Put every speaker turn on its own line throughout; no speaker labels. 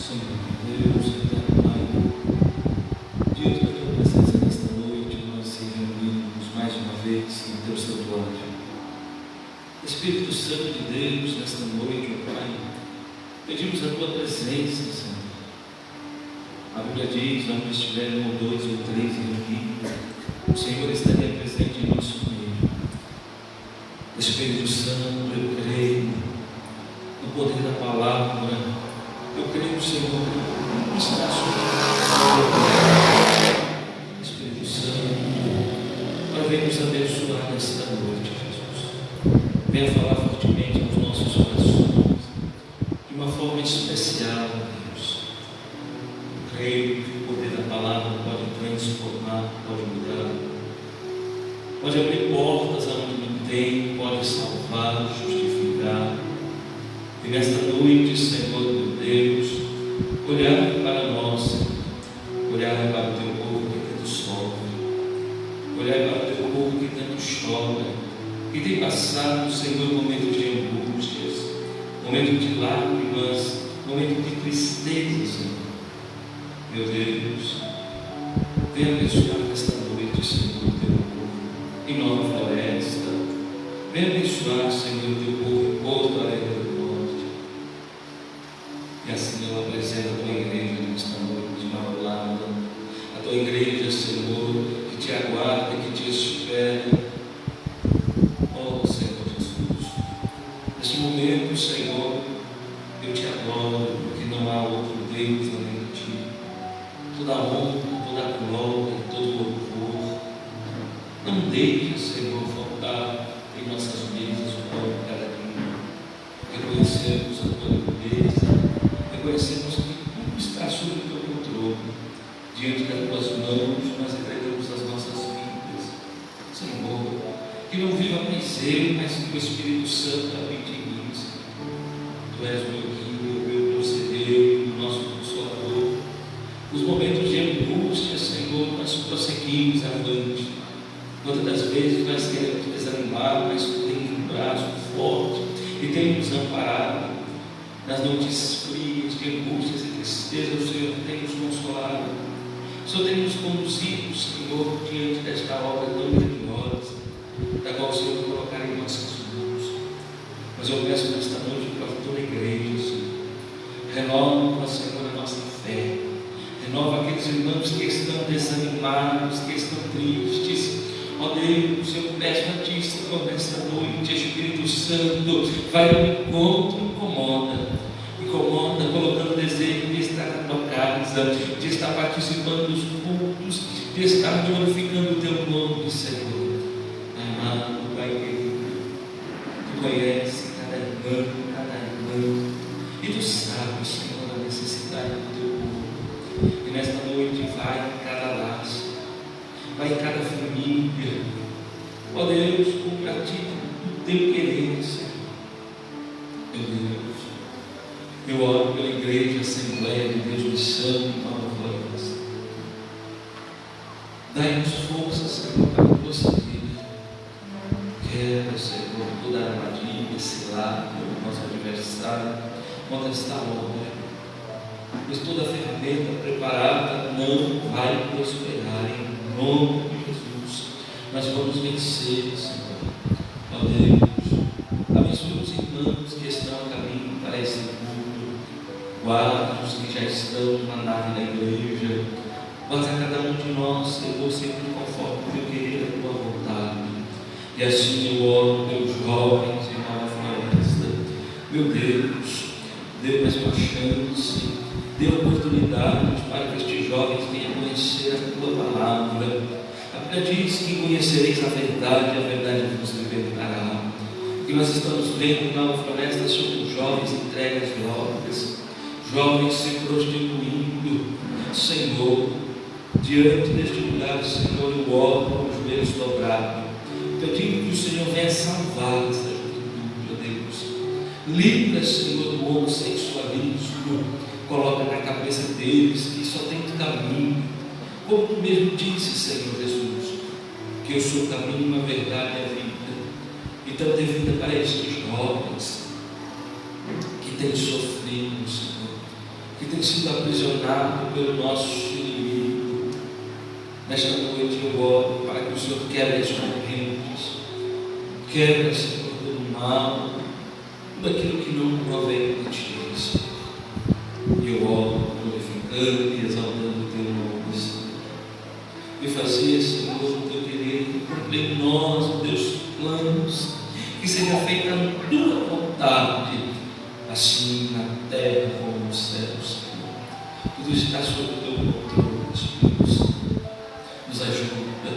Senhor Deus, eterno Pai, diante da Tua presença nesta noite, nós se reunimos mais uma vez em Teu santuário. Espírito Santo de Deus, nesta noite, ó Pai, pedimos a Tua presença, Senhor. A Bíblia diz, onde estiver um ou dois ou três reunidos, o Senhor estaria presente em nosso meio. Espírito Santo, eu creio no poder da palavra. Eu creio, Senhor, que está Espírito Santo, para vir nos abençoar nesta noite, Jesus. Venha falar fortemente nos nossos corações, de uma forma especial, Deus. Eu creio que o poder da palavra pode transformar, pode mudar, pode abrir portas aonde não tem, pode salvar, justificar. E nesta noite, Senhor meu Deus, olhar para nós, olhar para o Teu povo que tanto sofre, olhar para o Teu povo que tanto chora, que tem passado, Senhor, momentos de angústias, momentos de lágrimas, momentos de tristeza, Senhor. Meu Deus, venha abençoar nesta noite, Senhor, o Teu povo em Nova Floresta. Venha abençoar, Senhor, o Teu povo em Porto Alegre. E assim eu apresento a Tua igreja nesta noite imaculada, a Tua igreja, Senhor, que Te aguarda, que Te espera. Oh, Senhor Jesus, neste momento, Senhor, eu Te adoro, porque não há outro Deus além de Ti. Toda a honra, toda a glória, todo o louvor, não deixe, Senhor, faltar em nossas mesas o pão de cada dia. Reconhecemos a Tua grandeza, reconhecemos que tudo está sob o Teu controle. Diante das Tuas mãos, nós entregamos as nossas vidas. Senhor, que não viva mais eu, mas que o Espírito Santo habite em mim, Senhor. Tu és o meu guia, o meu conselheiro, o nosso consolador. Nos momentos de angústia, Senhor, nós prosseguimos avante. Quantas das vezes nós queremos desanimar, mas Tu tens um braço forte e tem nos amparado. Nas noites frias, de angústias e tristeza, o Senhor tem nos consolado. O Senhor tem nos conduzido, Senhor, diante desta obra tão grandiosa, da qual o Senhor colocar em nossas mãos. Mas eu peço nesta noite para toda a igreja, Senhor, renova, Senhor, a nossa fé. Renova aqueles irmãos que estão desanimados, que estão tristes. Ó Deus, eu peço a Ti, Senhor, nesta noite, Espírito Santo, vai ao encontro, incomoda, colocando desejo de estar na Tua casa, de estar participando dos cultos, de estar glorificando o Teu nome, Senhor. Amado Pai querido, Tu conheces cada irmão, e Tu sabes, Senhor, a necessidade do Teu povo. E nesta noite vai em cada laço, vai em cada família. Ó Deus, cumpra a Ti o Teu querer, Senhor. Meu Deus, eu oro pela igreja, Assembleia de Deus de Santo em Nova Floresta. Dai-nos força, Senhor, para que possamos vida. Quebra, Senhor, toda a armadilha, cilada do nosso adversário contra esta obra. Pois toda ferramenta preparada não vai prosperar em nome de Jesus. Nós vamos vencer, Senhor. Ó Deus, abençoe os irmãos que estão a caminho para esse culto. Guarda os que já estão na nave da igreja. Guarda cada um de nós, Senhor, sempre conforme o Teu querer e a Tua vontade. E assim eu oro pelos jovens em Nova Floresta. Meu Deus, dê mais uma chance, dê oportunidades para que estes jovens venham conhecer a Tua palavra. A Bíblia diz que conhecereis a verdade vos libertará. O que nós estamos vendo em Nova Floresta são os jovens entregues às drogas, jovens se prostituindo, Senhor, diante deste lugar, Senhor, eu oro com os joelhos dobrados, pedindo que o Senhor venha salvar essa juventude, ó Deus. Livra, Senhor, do homossexualismo, coloca na cabeça deles que só tem um caminho, como tu mesmo disse, Senhor Jesus, que eu sou o caminho, a verdade e a vida. Então dê vida para estes jovens que têm sofrido, Senhor, que têm sido aprisionados pelo nosso inimigo. Nesta noite eu oro para que o Senhor quebre as correntes, quebre, Senhor, todo o mal, tudo aquilo que não provém de ti, Senhor. E eu oro glorificando e exaltando o teu nome, Senhor. E fazia, Senhor, o teu querer, cumprir em nós os teus planos, que seja feita a tua vontade, assim na terra como nos céus, Senhor. Tudo está sob o teu controle, Espírito Santo. Nos ajuda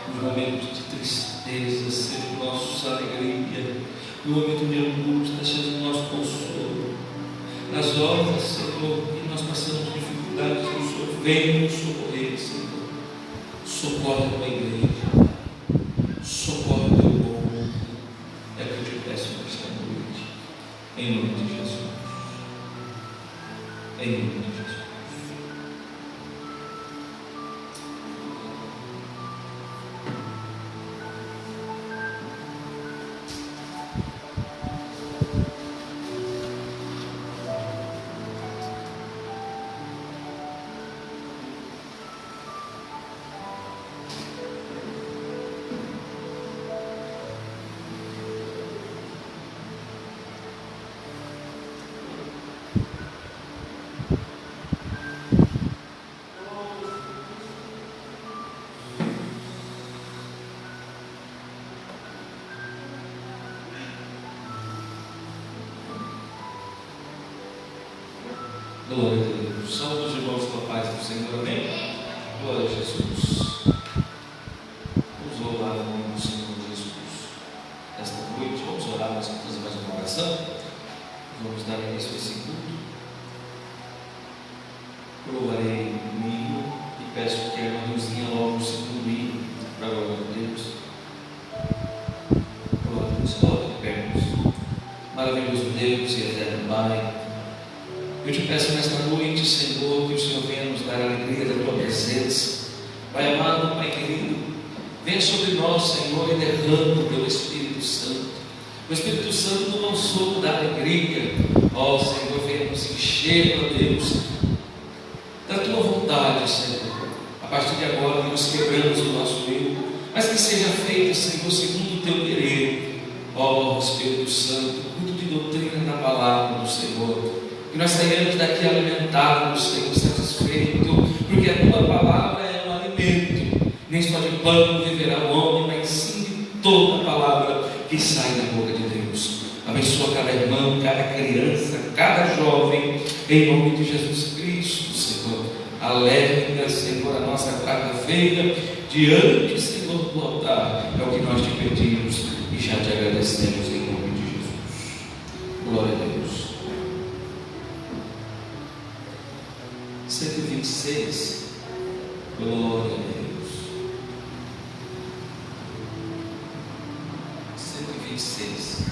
nos momentos de tristeza, seja o nosso alegria, no momento de angústia, seja o nosso consolo. Nas horas, Senhor, que nós passamos dificuldades, o Senhor vem nos socorrer, Senhor. Socorre a tua igreja, socorre o teu povo. É o que eu te peço nesta noite, em nome de Jesus. Em nome de Jesus. Glória a Deus. Salve os irmãos com a paz do Senhor, amém? Glória a Jesus. Vamos louvar o nome do Senhor Jesus esta noite. Vamos orar, mas vamos fazer mais uma oração. Vamos dar início a esse culto. Louvarei o hino e peço que a irmã Luzinha logo no segundo hino, para a glória de Deus. Glória a Deus. Coloque de pernas. Maravilhoso Deus e eterno Pai, eu te peço nesta noite, Senhor, que o Senhor venha nos dar a alegria da tua presença. Pai amado, Pai querido, venha sobre nós, Senhor, e derrama o teu Espírito Santo. O Espírito Santo do consolo da alegria. Ó Senhor, venha nos encher, ó Deus, da tua vontade, Senhor. A partir de agora, nós quebramos o nosso eu, mas que seja feito, Senhor, segundo o teu querer. Ó Espírito Santo, culto de doutrina na palavra do Senhor. Que nós saímos daqui alimentados, Senhor, satisfeito, porque a tua palavra é um alimento. Nem só de pão viverá o homem, mas sim de toda a palavra que sai da boca de Deus. Abençoa cada irmão, cada criança, cada jovem, em nome de Jesus Cristo, Senhor. Alegra, Senhor, a nossa quarta-feira diante, Senhor, do altar. É o que nós te pedimos e já te agradecemos em nome de Jesus. Glória a Deus. 126, glória a Deus. 126.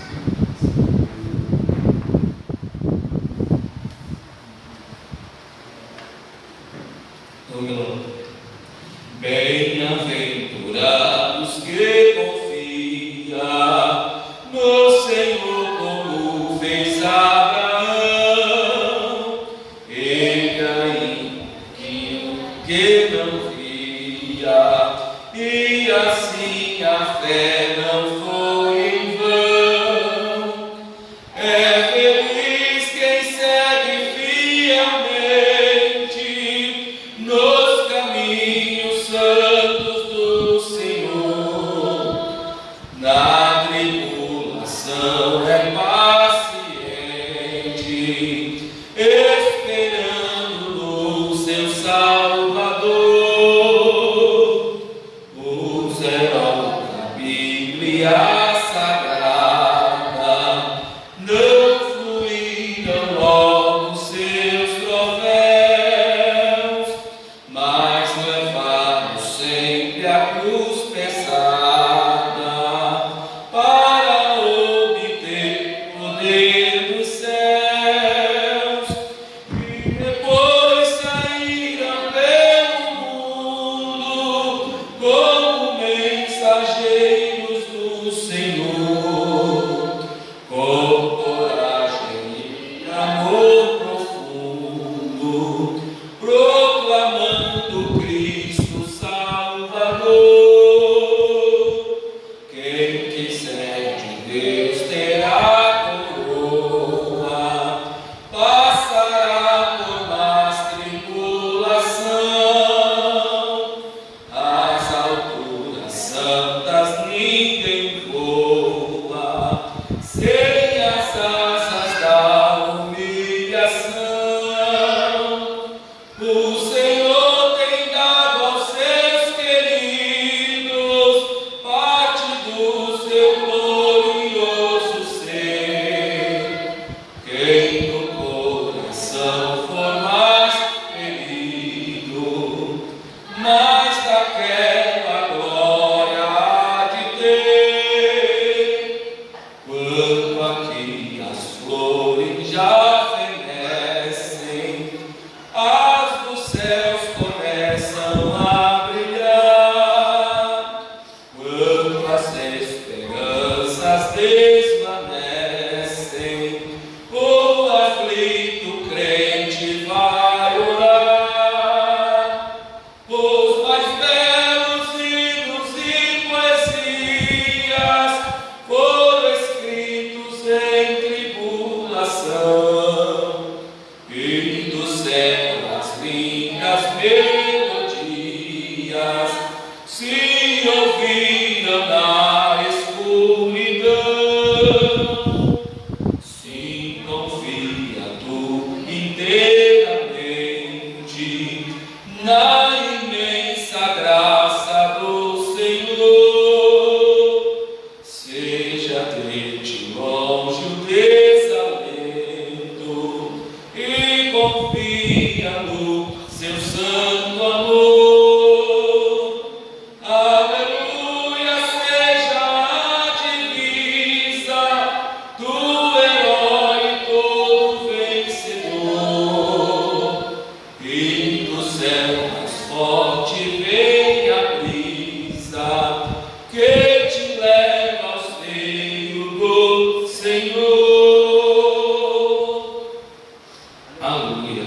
Vamos lá. Bem-aventurados que confiam no Senhor, como fez Abraão, que não via, e assim a fé não foi em vão. É feliz quem segue fielmente nos caminhos santos do Senhor. Na tribulação é paciente, esperando no seu Salvador. Os heróis da Bíblia Sagrada não fluíram logo seu noite já fenecem, as dos céus começam a brilhar, quando as esperanças desvanecem, o aflito crente vai orar, os mais belos hinos e poesias foram escritos em tribulação, e do céu as lindas melodias se ouviram na escuridão. Sim, confia tu inteiramente na imensa graça do Senhor. Seja de ti longe o desalento e confia no seu santo amor. Aleluia, seja a divisa do herói todo vencedor, e do céu mais forte vem a brisa que te leva ao seio do Senhor. Aleluia.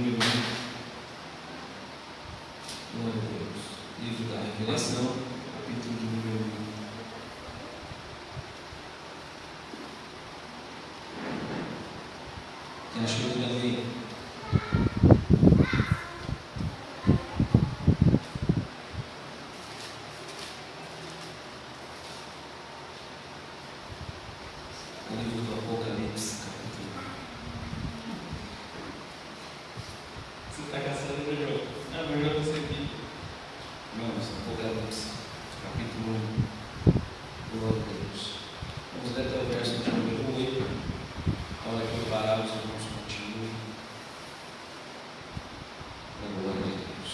número 1. Glória a Deus. Livro da Revelação, capítulo de número 1. Quem achou que já veio? O livro do Apocalipse, capítulo 1.
Você está caçando, meu? Ah, mas eu já consegui.
Vamos, Apocalipse, capítulo 1. Glória a Deus. Vamos ler até o verso de número 8. A hora que eu parar, os irmãos continuem. A glória de Deus.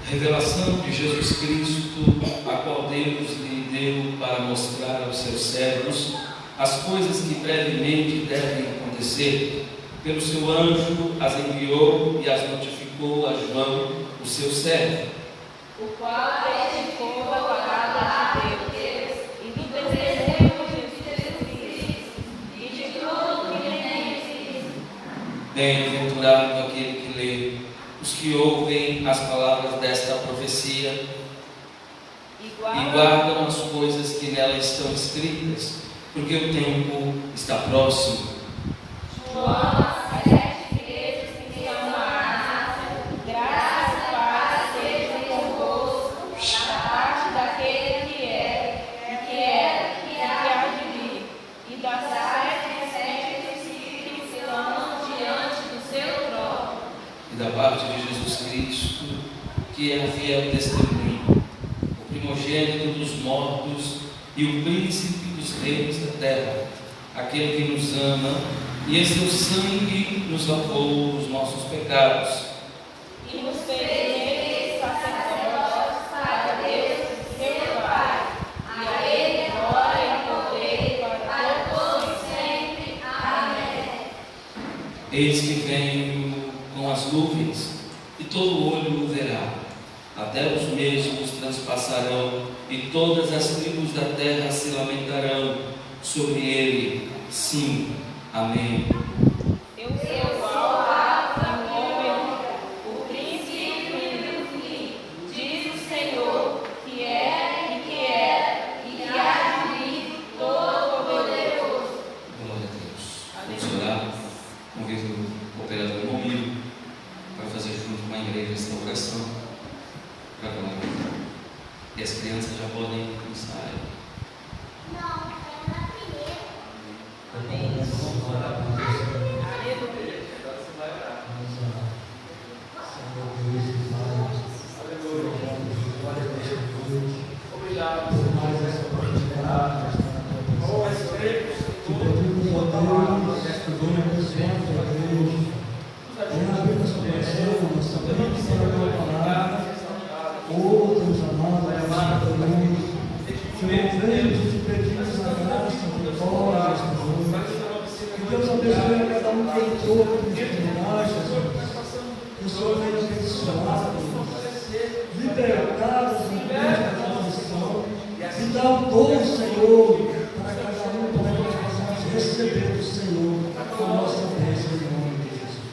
Revelação de Jesus Cristo, a qual Deus lhe deu para mostrar aos seus servos as coisas que brevemente devem acontecer. Pelo seu anjo as enviou e as notificou a João, o seu servo,
o qual testificou da palavra de Deus e do testemunho de Jesus Cristo e de tudo que lhe tem.
Bem-aventurado aquele que lê, os que ouvem as palavras desta profecia e guardam as coisas que nela estão escritas, porque o tempo está próximo.
João, as 7 igrejas que estão na Ásia, graça e paz sejam convosco, da parte daquele que é, e que era, e que há de vir, e das 7 espíritos que estão diante do seu trono.
E da parte de Jesus Cristo, que é a fiel testemunho, o primogênito dos mortos e o príncipe dos reis da terra, aquele que nos ama e em seu sangue nos lavou dos nossos pecados.
E nos fez reis sacerdotes para Deus, seu Pai. E a Ele glória e poder para todos sempre. Amém.
Eis que venho com as nuvens, e todo olho o verá, até os mesmos transpassarão, e todas as tribos da terra se lamentarão sobre ele. Sim, amém.
Eu sou o Alfa e o Ômega, o princípio e o fim, diz o Senhor, que é e que era, e que há de vir, Todo-Poderoso.
Glória a Deus. Vamos orar. Convido o operador Momiro para fazer junto com a igreja esta oração. Para glória. E as crianças já podem começar.
Amém.
Vamos orar por Deus.
Aleluia.
Senhor Deus e Pai, glória a Deus, obrigado por mais essa oportunidade, esta noite. Te pedimos, ó Deus, que venha abençoando, ó Deus, venha abrir nosso coração, nossa mente para a tua palavra. Oh, Deus amado, amado Deus, Senhor, venha te pedimos a graça, a vitória, Senhor. Que Deus abençoe a cada um que entrou por oportunidade, que o Senhor venha abençoar, libertar as vidas da maldição e dar o dom, Senhor, para cada um, para que nós possamos receber do Senhor a nossa bênção em nome de Jesus.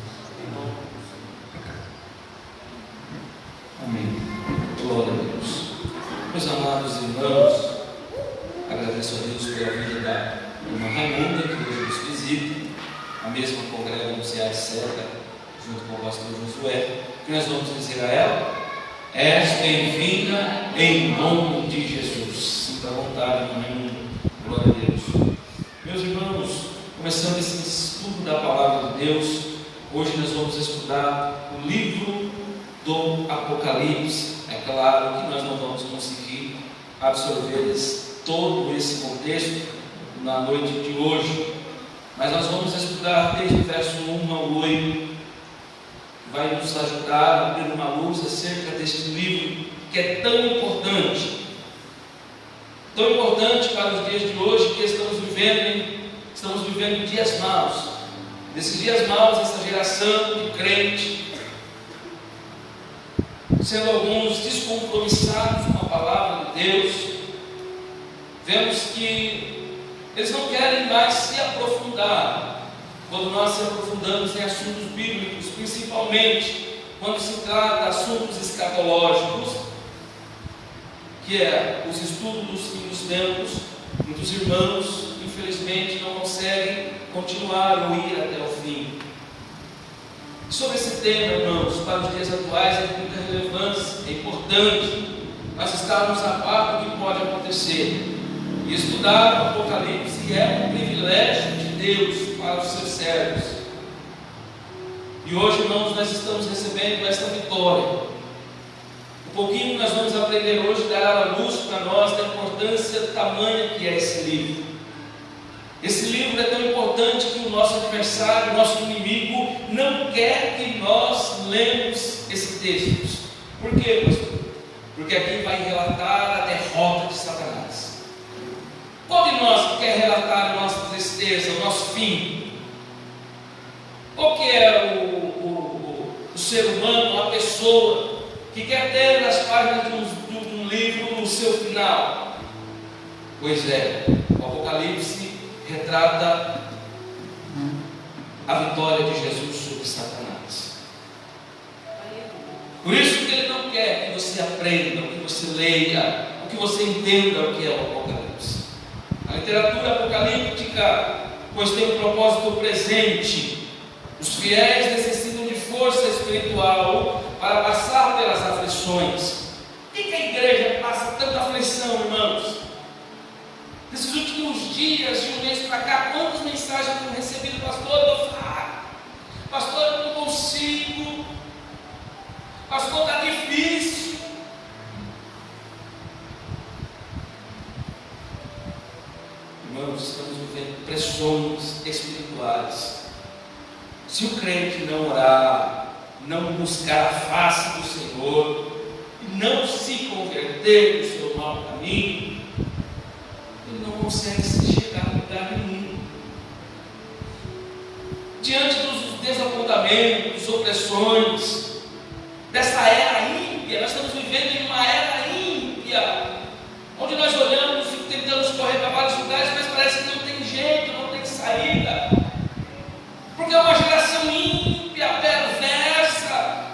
Amém. Glória a Deus. Meus amados irmãos, agradeço a Deus pela vida da irmã Raimunda, que hoje nos visita, a mesma congrega no Ceará Serra, junto com o pastor Josué, que nós vamos dizer a ela: és bem-vinda em nome de Jesus. Sinta à vontade, irmã Raimunda. Glória a Deus. Meus irmãos, começando esse estudo da palavra de Deus, hoje nós vamos estudar o livro do Apocalipse. É claro que nós não vamos conseguir absorver todo esse contexto na noite de hoje, mas nós vamos estudar desde o verso 1 ao 8, que vai nos ajudar a abrir uma luz acerca deste livro que é tão importante para os dias de hoje, que estamos vivendo dias maus. Nesses dias maus, essa geração de crente, sendo alguns descompromissados com a palavra de Deus, vemos que eles não querem mais se aprofundar quando nós se aprofundamos em assuntos bíblicos, principalmente quando se trata de assuntos escatológicos, que é os estudos dos fim dos tempos. Muitos irmãos, infelizmente, não conseguem continuar ou ir até o fim. Sobre esse tema, irmãos, para os dias atuais é de muita relevância, é importante nós estarmos a par do que pode acontecer. E estudar o Apocalipse é um privilégio de Deus para os seus servos. E hoje, irmãos, nós estamos recebendo esta vitória. Um pouquinho que nós vamos aprender hoje dará a luz para nós da importância tamanha que é esse livro. Esse livro é tão importante que o nosso adversário, o nosso inimigo, não quer que nós lemos esse texto. Por quê, pastor? Porque aqui vai relatar a derrota de Satanás. Qual de nós quer relatar a nossa tristeza, o nosso fim? Qual que é o ser humano, a pessoa que quer ter nas páginas de um livro o seu final? Pois é, o Apocalipse retrata a vitória de Jesus sobre Satanás. Por isso que ele não quer que você aprenda, que você leia, que você entenda o que é o Apocalipse. A literatura apocalíptica, pois tem um propósito presente. Os fiéis necessitam de força espiritual para passar pelas aflições. Por que a igreja passa tanta aflição, irmãos? Nesses últimos dias, de um mês para cá, quantas mensagens eu tenho recebido, pastor? Pastor, eu não consigo. Pastor, está difícil. Irmãos, estamos vivendo pressões espirituais. Se o crente não orar, não buscar a face do Senhor, e não se converter do seu mau caminho, ele não consegue chegar a lugar nenhum. Diante dos desapontamentos, opressões, dessa era ímpia, nós estamos vivendo em uma era ímpia, onde nós olhamos e tentamos correr para vários lugares, mas parece que não tem jeito, não tem saída, porque é uma geração ímpia, perversa,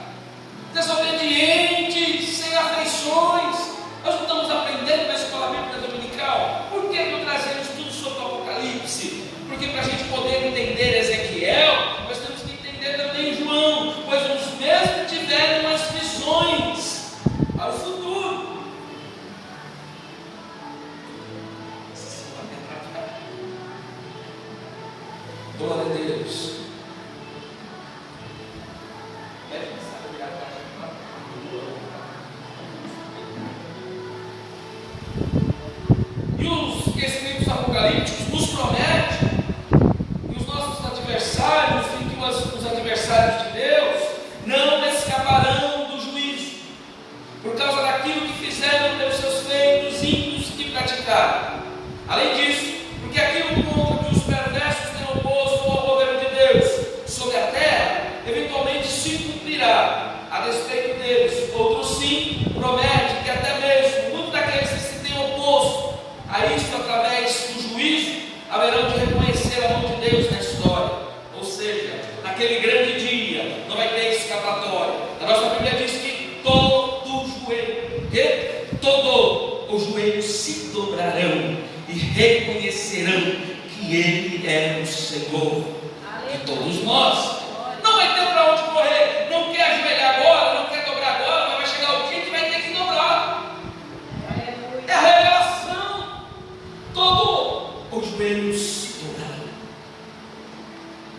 desobediente, sem afeições. Nós não estamos aprendendo na escola bíblica dominical. Por que não trazemos tudo sobre o Apocalipse? Porque para a gente poder entender Ezequiel, nós temos que entender também João, pois os mesmos tiveram as visões para o futuro. Glória a Deus. E os escritos apocalípticos nos prometem, e os nossos adversários, e que os adversários de Deus não escaparão do juízo, por causa daquilo que fizeram pelos seus feitos ímpios que praticaram. Além disso, porque aquilo contra que os perversos têm oposto ao governo de Deus sobre a terra, eventualmente se cumprirá a respeito deles. Outros sim promete que até mesmo muitos daqueles que se têm oposto a isto através do juízo haverão de reconhecer a mão de Deus na história. Ou seja, naquele grande dia não vai ter escapatória. A nossa Bíblia diz que todo o joelho se dobrarão e reconhecerão que Ele é o Senhor de todos nós. Não vai ter para onde correr. Não quer ajoelhar agora, não quer dobrar agora, mas vai chegar o dia que vai ter que dobrar. É a revelação. Todo o joelho se dobrará.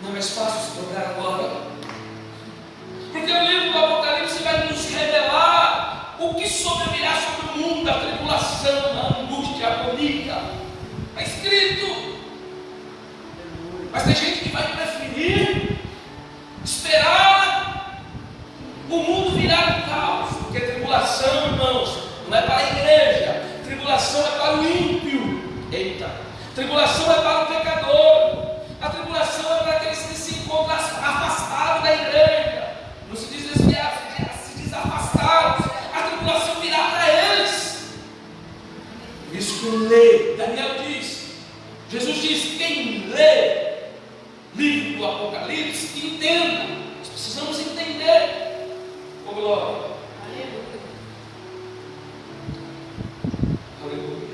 Não é mais fácil se dobrar agora, porque o livro do Apocalipse vai nos revelar o que sobrevirá sobre o mundo, a tribulação, a angústia, a agonia. Está escrito. Mas tem gente que vai preferir esperar o mundo virar um caos, porque tribulação, irmãos, não é para a igreja, tribulação é para o ímpio. Eita, tribulação é para o pecador, a tribulação é para aqueles que se encontram afastados da igreja, não se diz desviados, se diz afastados. A tribulação virá para eles. Por isso que lê. Daniel diz, Jesus diz, quem lê livro do Apocalipse, entenda. Nós precisamos entender. Oh, glória. Aleluia.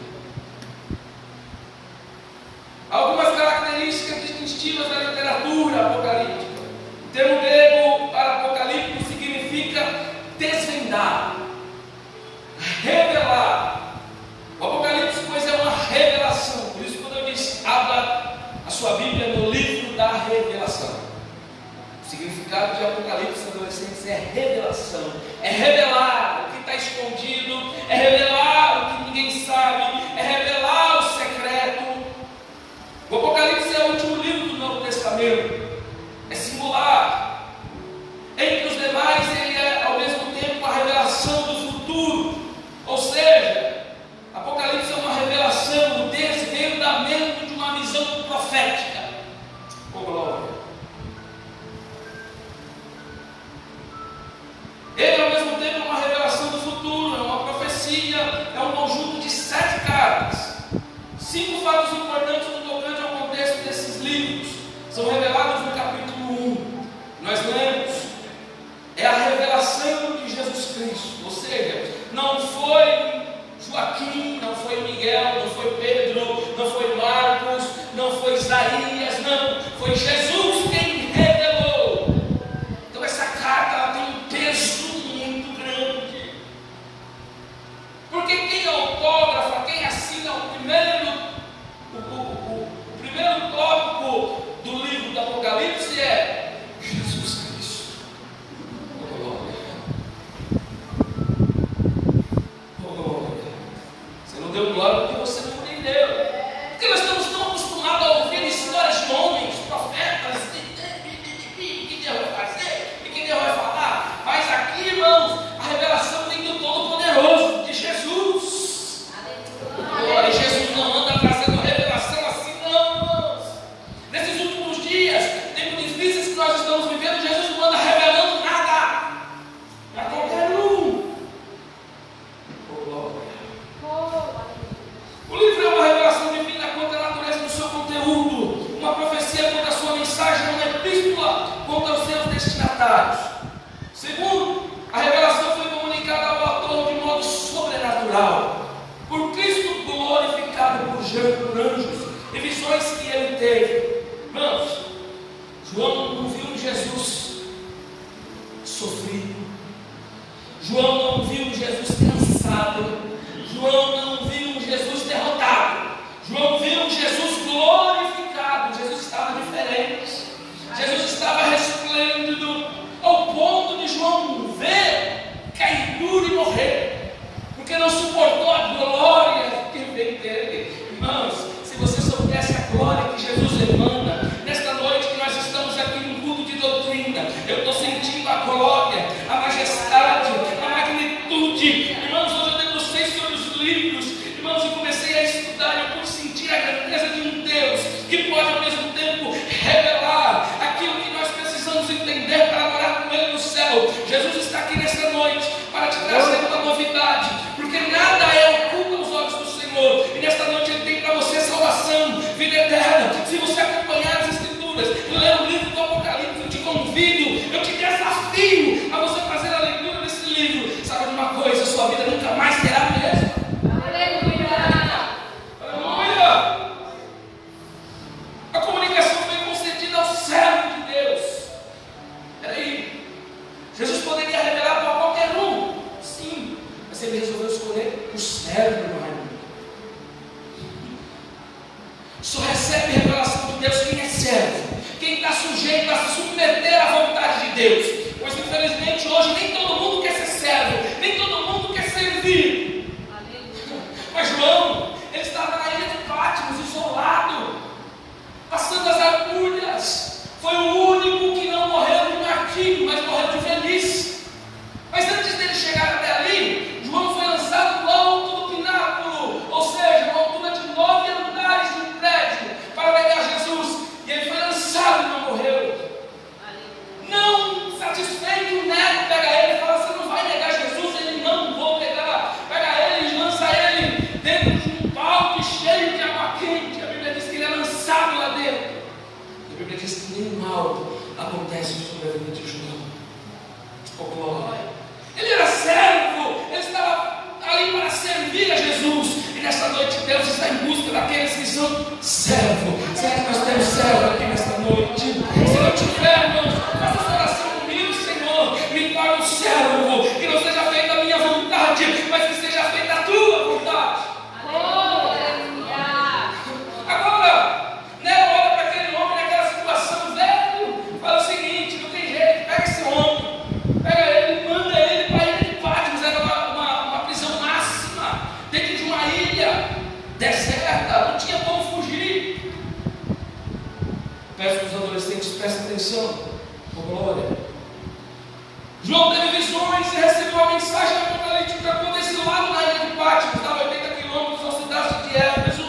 Algumas características distintivas da literatura apocalíptica. O termo grego para apocalíptico significa desvendar, revelar. O Apocalipse, pois, é uma revelação. Por isso, quando eu disse, abra a sua Bíblia no livro da revelação. O significado de Apocalipse, adolescentes, é revelação. É revelar o que está escondido, é revelar o que ninguém sabe, é revelar o secreto. O Apocalipse é o último livro do Novo Testamento. É singular. Entre os demais, ele é ao mesmo tempo a revelação do futuro. Ou seja, Apocalipse é uma revelação, o desvendamento de uma visão profética. Oh, glória. Ele ao mesmo tempo é uma revelação do futuro, é uma profecia, é um conjunto de 7 cartas. 5 fatos importantes no tocante ao contexto desses livros são revelados no capítulo 1. Nós lemos, é a revelação de Jesus Cristo. Ou seja, não foi Joaquim, não foi Miguel, não foi Pedro, não foi Marcos, não foi Isaías, não, foi Jesus quem revelou. Então essa carta ela tem um peso muito grande, porque quem autógrafa, quem assina o primeiro tópico do livro do Apocalipse é Jesus Cristo. Oh, glória. Oh, glória. Você não deu glória porque você não entendeu. Porque nós estamos tão acostumados a ouvir histórias de homens, profetas, o que Deus vai fazer, o que Deus vai falar. Mas aqui, irmãos, a revelação vem do Todo-Poderoso, de Jesus. Glória, Jesus não anda trazendo revelação assim, não, irmãos. Nesses últimos dias, tempos difíceis que nós estamos vivendo, Jesus não anda revelando nada para qualquer um. Oh, glória. O livro é uma revelação divina quanto à natureza do seu conteúdo, uma profecia quanto à sua mensagem, uma epístola quanto aos seus destinatários. Segundo, a revelação foi comunicada ao autor de modo sobrenatural, por Cristo glorificado por anjos e visões que ele teve. Irmãos, João não viu Jesus sofrido, João não viu Jesus cansado, João não viu Jesus derrotado, João viu Jesus glorificado. Jesus estava diferente, Jesus estava resplêndido, ao ponto de João ver, cair duro e morrer, porque não suportou a glória que veio dele. Irmãos, se você soubesse a glória que Jesus emana, nesta noite que nós estamos aqui no culto de doutrina, eu estou sentindo a glória, a majestade, a magnitude. Irmãos, hoje eu debrucei sobre os livros, irmãos, e comecei a estudar, eu pude sentir a grandeza de um Deus que pode ao mesmo tempo revelar aquilo que nós precisamos entender para morar com Ele no céu. Jesus está aqui nesta noite para te trazer uma novidade, porque nada é oculto aos olhos do Senhor, e nesta noite Ele tem para você salvação, vida eterna. Se você acompanhar as Escrituras e ler o livro do Apocalipse, eu te convido, eu te desafio a você fazer a leitura desse livro. Sabe de uma coisa? Sua vida nunca mais será a mesma.
Aleluia.
Aleluia! A comunicação foi concedida ao servo de Deus. Peraí, Jesus poderia revelar para qualquer um, sim, mas ele resolveu escolher o servo do Raimundo. Só recebe revelação de Deus quem é servo, quem está sujeito a se submeter à vontade de Deus. Pois infelizmente hoje nem todo mundo quer ser servo, nem todo mundo quer servir. Mas João, ele estava na ilha de Patmos, isolado, passando as agulhas. Foi o único que não morreu de martírio, mas morreu de velhice. Mas antes dele chegar até ali, João foi lançado do alto do pináculo, ou seja, uma altura de 9 andares de um prédio, para pegar Jesus. E ele foi lançado e não morreu. Não satisfeito, o neto pega ele e fala assim: Bíblia diz que nem mal acontece sobre a vida de João. Oh, glória! Ele era servo, ele estava ali para servir a Jesus. E nesta noite Deus está em busca daqueles que são servos. Será que nós temos servo aqui nesta noite? Se não tiver, irmãos, faça essa oração comigo, Senhor. Me torne um servo, que não seja feita a minha vontade, mas que seja feita a tua vontade. Agora, né, olha para aquele homem naquela situação, velho, fala o seguinte: não tem jeito, pega esse homem, pega ele, manda ele para a ilha de Patmos. Era uma prisão máxima, dentro de uma ilha deserta, não tinha como fugir. Peço que os adolescentes prestem atenção, com glória. João teve visões e recebeu a mensagem apocalíptica quando esse lado na ilha de Patmos, estava a 80 quilômetros da cidade de Éfeso.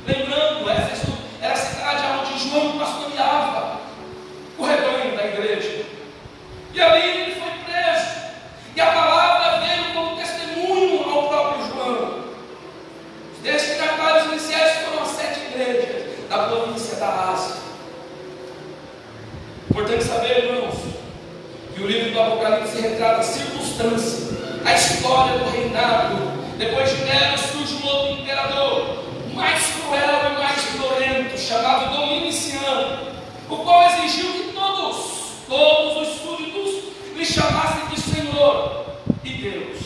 Lembrando, Éfeso era a cidade onde João pastoreava o rebanho da igreja. E ali ele foi preso. E a palavra veio como testemunho ao próprio João. Os destinatários iniciais foram as 7 igrejas da província da Ásia. Importante saber, irmãos, que o livro do Apocalipse retrata a circunstância, a história do reinado. Depois de Nero surge um outro imperador, mais cruel e mais violento, chamado Domiciano, o qual exigiu que todos os súditos lhe chamassem de Senhor e Deus.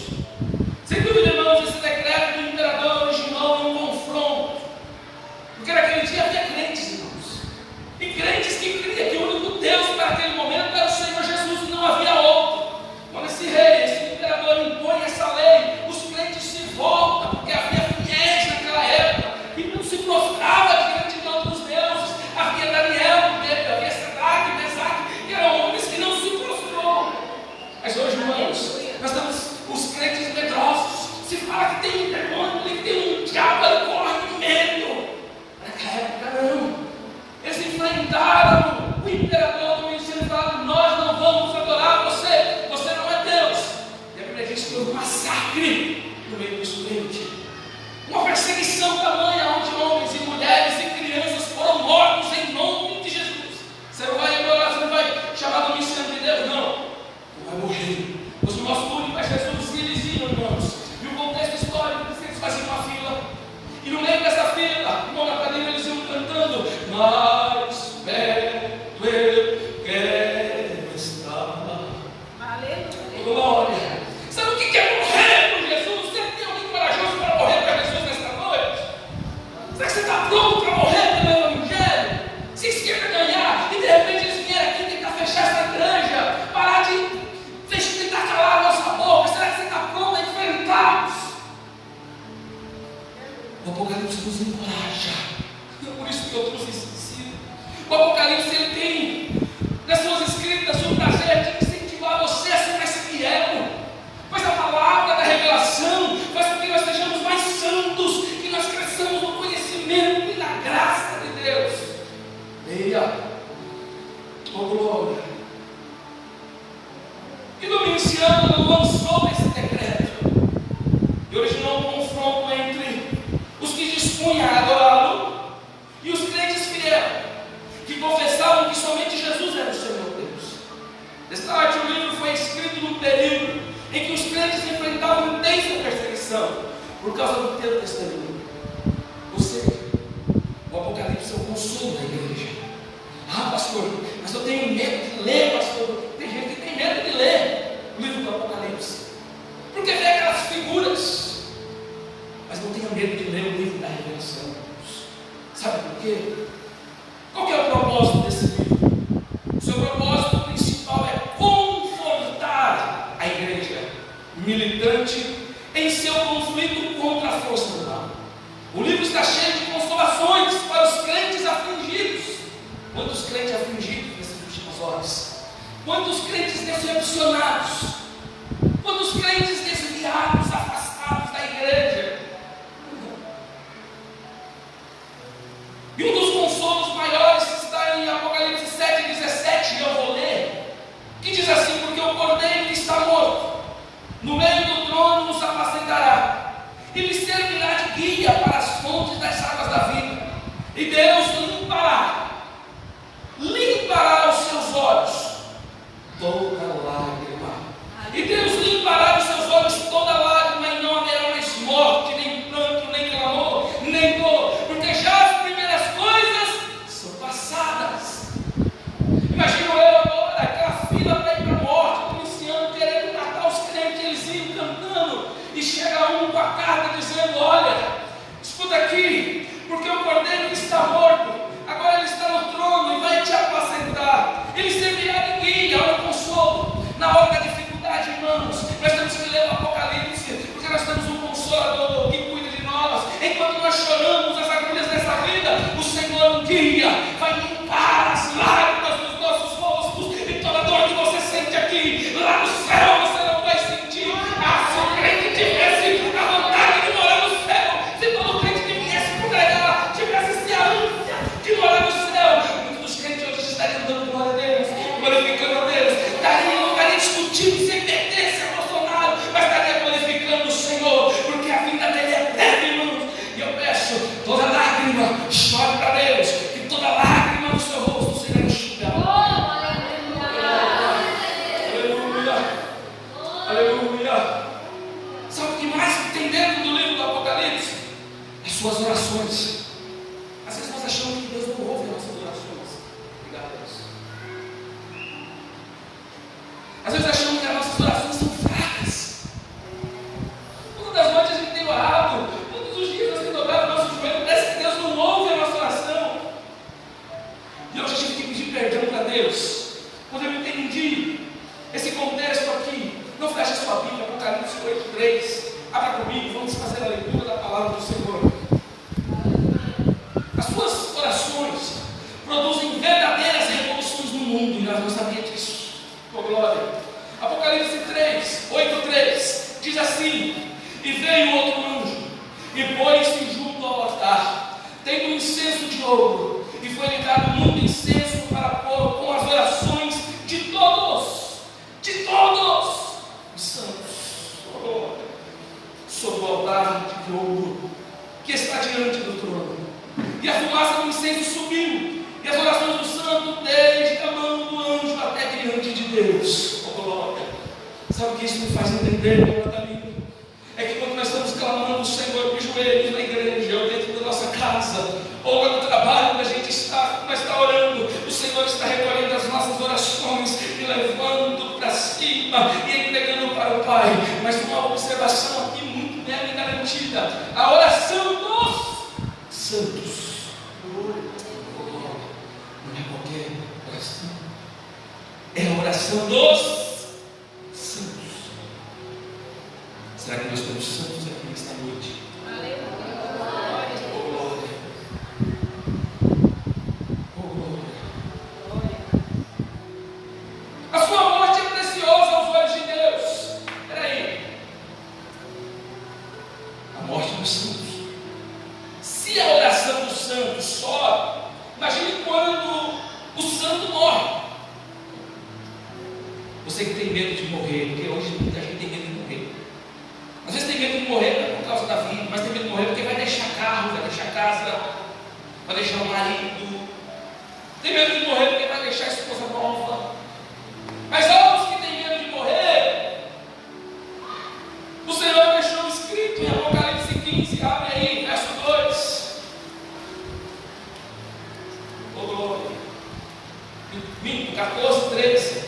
Sem dúvida, irmãos, esse decreto do imperador originou um confronto, porque naquele dia havia crentes, irmãos, e crentes que criam que o único Deus para aquele momento era o Senhor Jesus, e não havia outro. Quando esse rei, esse imperador impõe essa lei, os crentes se voltam, porque havia fiéis naquela época e não se prostrava diante de outros deuses. Havia Daniel, havia Sadraque, Mesaque, que eram homens que não se prostrou. Mas hoje, irmãos, nós temos os crentes medrosos. Se fala que tem um demônio, que tem um diabo, ele corre com medo. Naquela época não. Eles enfrentaram o imperador Domiciano e falaram: nós não vamos adorar você, você não é Deus. E a Bíblia diz que houve um massacre no meio dos crentes, uma perseguição tamanha, onde homens e mulheres e crianças foram mortos em nome de Jesus. Você não vai adorar, você não vai chamar Domiciano de Deus, não. Você vai morrer. Os nossos únicos é Jesus, e eles iam, irmãos. E o contexto histórico diz que eles faziam uma fila, e no meio dessa fila, irmão, na cadeira, eles iam cantando: mais perto eu quero estar. Aleluia. Glória. Sabe o que é morrer por Jesus? Você tem alguém corajoso para morrer para Jesus nesta noite? Será que você está pronto para morrer pelo Evangelho? Vocês querem ganhar e de repente eles vieram aqui tentar fechar essa granja, parar de tentar calar a nossa boca? Será que você está pronto a enfrentá-los? O Apocalipse nos encoraja. É por isso que eu trouxe esse ensino. O Apocalipse, ele tem nas suas escritas o prazer de incentivar você a ser mais fiel, pois a palavra da revelação faz com que nós sejamos mais santos, que nós cresçamos no conhecimento e na graça de Deus. Leia, oh glória. E Domiciano lançou esse decreto e originou um confronto entre os que dispunham a adorá-lo e os crentes fiéis, que confessavam que somente Jesus era o Senhor Deus. Destaque, o livro foi escrito num período em que os crentes enfrentavam intensa perseguição por causa do teu testemunho. Ou seja, o Apocalipse é o consolo da igreja. Ah, pastor, mas eu tenho medo de ler, pastor. Tem gente que tem medo de ler o livro do Apocalipse, porque vê aquelas figuras, mas não tenha medo de ler o livro da revelação. Sabe por quê? Qual que é o propósito desse livro? O seu propósito principal é confortar a igreja militante em seu conflito contra a força do mal. O livro está cheio de consolações para os crentes afligidos. Quantos crentes afligidos nessas últimas horas? Quantos crentes decepcionados? Quantos crentes desviados, afastados da igreja? E um dos consolos maiores está em Apocalipse 7,17, eu vou ler, que diz assim: porque o cordeiro que está morto no meio do trono nos apacentará, e lhe servirá de guia para as fontes das águas da vida, e Deus limpará dia vai limpar as lágrimas dos nossos rostos e toda dor que você sente aqui, lá no céu você não vai sentir. Se o crente tivesse a vontade de morar no céu, se todo crente que viesse congregar tivesse esse ânsia de morar no céu, muitos dos crentes hoje estariam dando glória a Deus, glorificando a Deus, não estaria discutindo sem pertence a Bolsonaro, mas estaria glorificando o Senhor, porque a vida dele é eterna, irmãos. E eu peço, toda lágrima, chore para Deus, que toda lágrima no seu rosto será enxugada. Aleluia. Sabe o que mais tem dentro do livro do Apocalipse? As suas orações. Às vezes nós achamos que Deus não ouve as nossas orações. Obrigado, Deus. Às vezes achamos que as nossas orações são fracas. Todas as noites a gente tem orado, todos os dias nós temos dobrado o nosso joelho, parece que Deus não ouve a nossa oração. E hoje a gente tem que pedir perdão para Deus. Quando eu entendi esse contexto aqui, não feche sua Bíblia, Apocalipse 8:3. Abra comigo, vamos fazer a leitura da palavra do Senhor. As suas orações produzem verdadeiras revoluções no mundo, e nós não sabíamos disso. Oh, glória. Apocalipse 8:3 diz assim: e veio outro anjo, e pôs-se junto ao altar, tendo um incenso de ouro, e foi-lhe dado muito incenso para pôr com as orações de todos os santos, sobre o altar de ouro que está diante do trono. E a fumaça do incenso subiu, e as orações do santo, desde a mão do anjo até diante de Deus. Oh, glória. Sabe o que isso me faz entender, meu amigo? É que quando nós estamos clamando o Senhor de joelhos na igreja, ou dentro da nossa casa, ou no trabalho onde a gente está, nós está orando, o Senhor está recolhendo as nossas orações e levando para cima e entregando para o Pai. Mas uma observação aqui muito bem garantida: a oração dos santos. Não é qualquer oração, é a oração dos santos. Será que nós temos santos aqui nesta noite? Oh, glória. Oh, glória. A sua morte é preciosa aos olhos de Deus. Espera aí. A morte dos santos. Se a oração dos santos sobe, imagine quando o santo morre. Você que tem medo de morrer, porque hoje muita gente tem medo de morrer. Às vezes tem medo de morrer não é por causa da vida, mas tem medo de morrer porque vai deixar carro, vai deixar casa, vai deixar o marido. Tem medo de morrer porque vai deixar a esposa nova. Mas aos que têm medo de morrer, o Senhor deixou escrito em Apocalipse 15, abre aí, verso 2. Oh, glória. 14:13.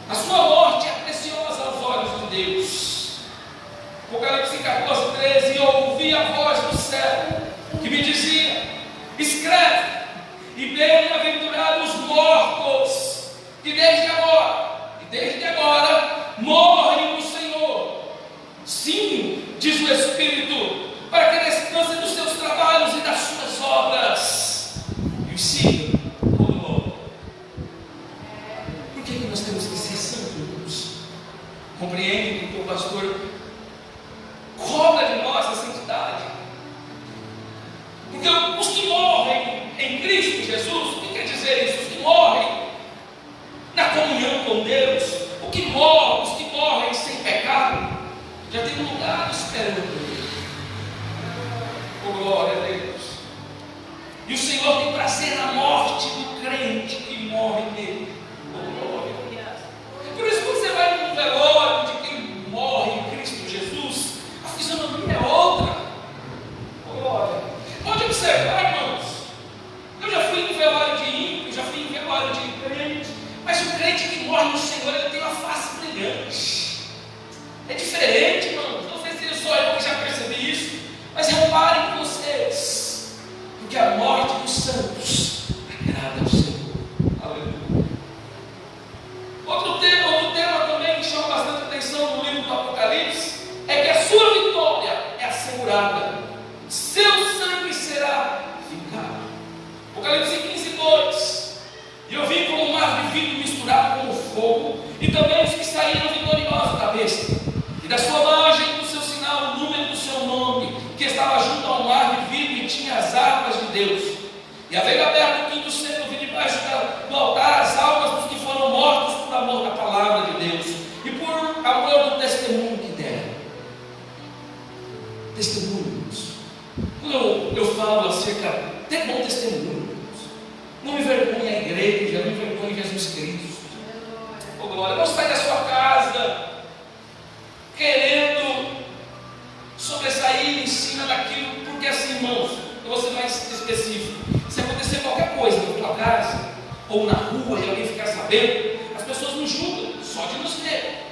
A sua morte é preciosa aos olhos de Deus. Apocalipse 14:13. E ouvi a voz do céu que me dizia: escreve, e bem-aventurados os mortos que desde agora morrem no Senhor. Sim, diz o Espírito, para que descansem dos seus trabalhos e das suas obras e os sigam com louvor. Por que nós temos que ser santos? Compreende que o pastor cobra de nós a santidade? Porque os que morrem em Cristo Jesus, o que quer dizer isso? Os que morrem na comunhão com Deus, os que morrem sem pecado, já tem um lugar esperando. Oh, glória a Deus. E o Senhor tem prazer na morte do crente que morre nele. Oh, glória. Por isso, quando você vai num velório de quem morre em Cristo Jesus, a fisionomia é outra. Oh, glória. Pode observar, irmãos. Eu já fui em velório de ímpio, já fui em velório de crente, mas o crente que morre no Senhor, ele tem uma face brilhante. É diferente, irmãos. Não sei se só eu que já percebi isso, mas reparem vocês, porque a morte dos santos agrada ao Senhor. Aleluia. falo acerca de bom testemunho. Não envergonhe a igreja, não envergonhe Jesus Cristo. Oh, glória, não sai da sua casa querendo sobressair em cima daquilo, porque assim, irmãos, eu vou ser mais específico. Se acontecer qualquer coisa na tua casa ou na rua e alguém ficar sabendo, as pessoas nos julgam só de nos ver.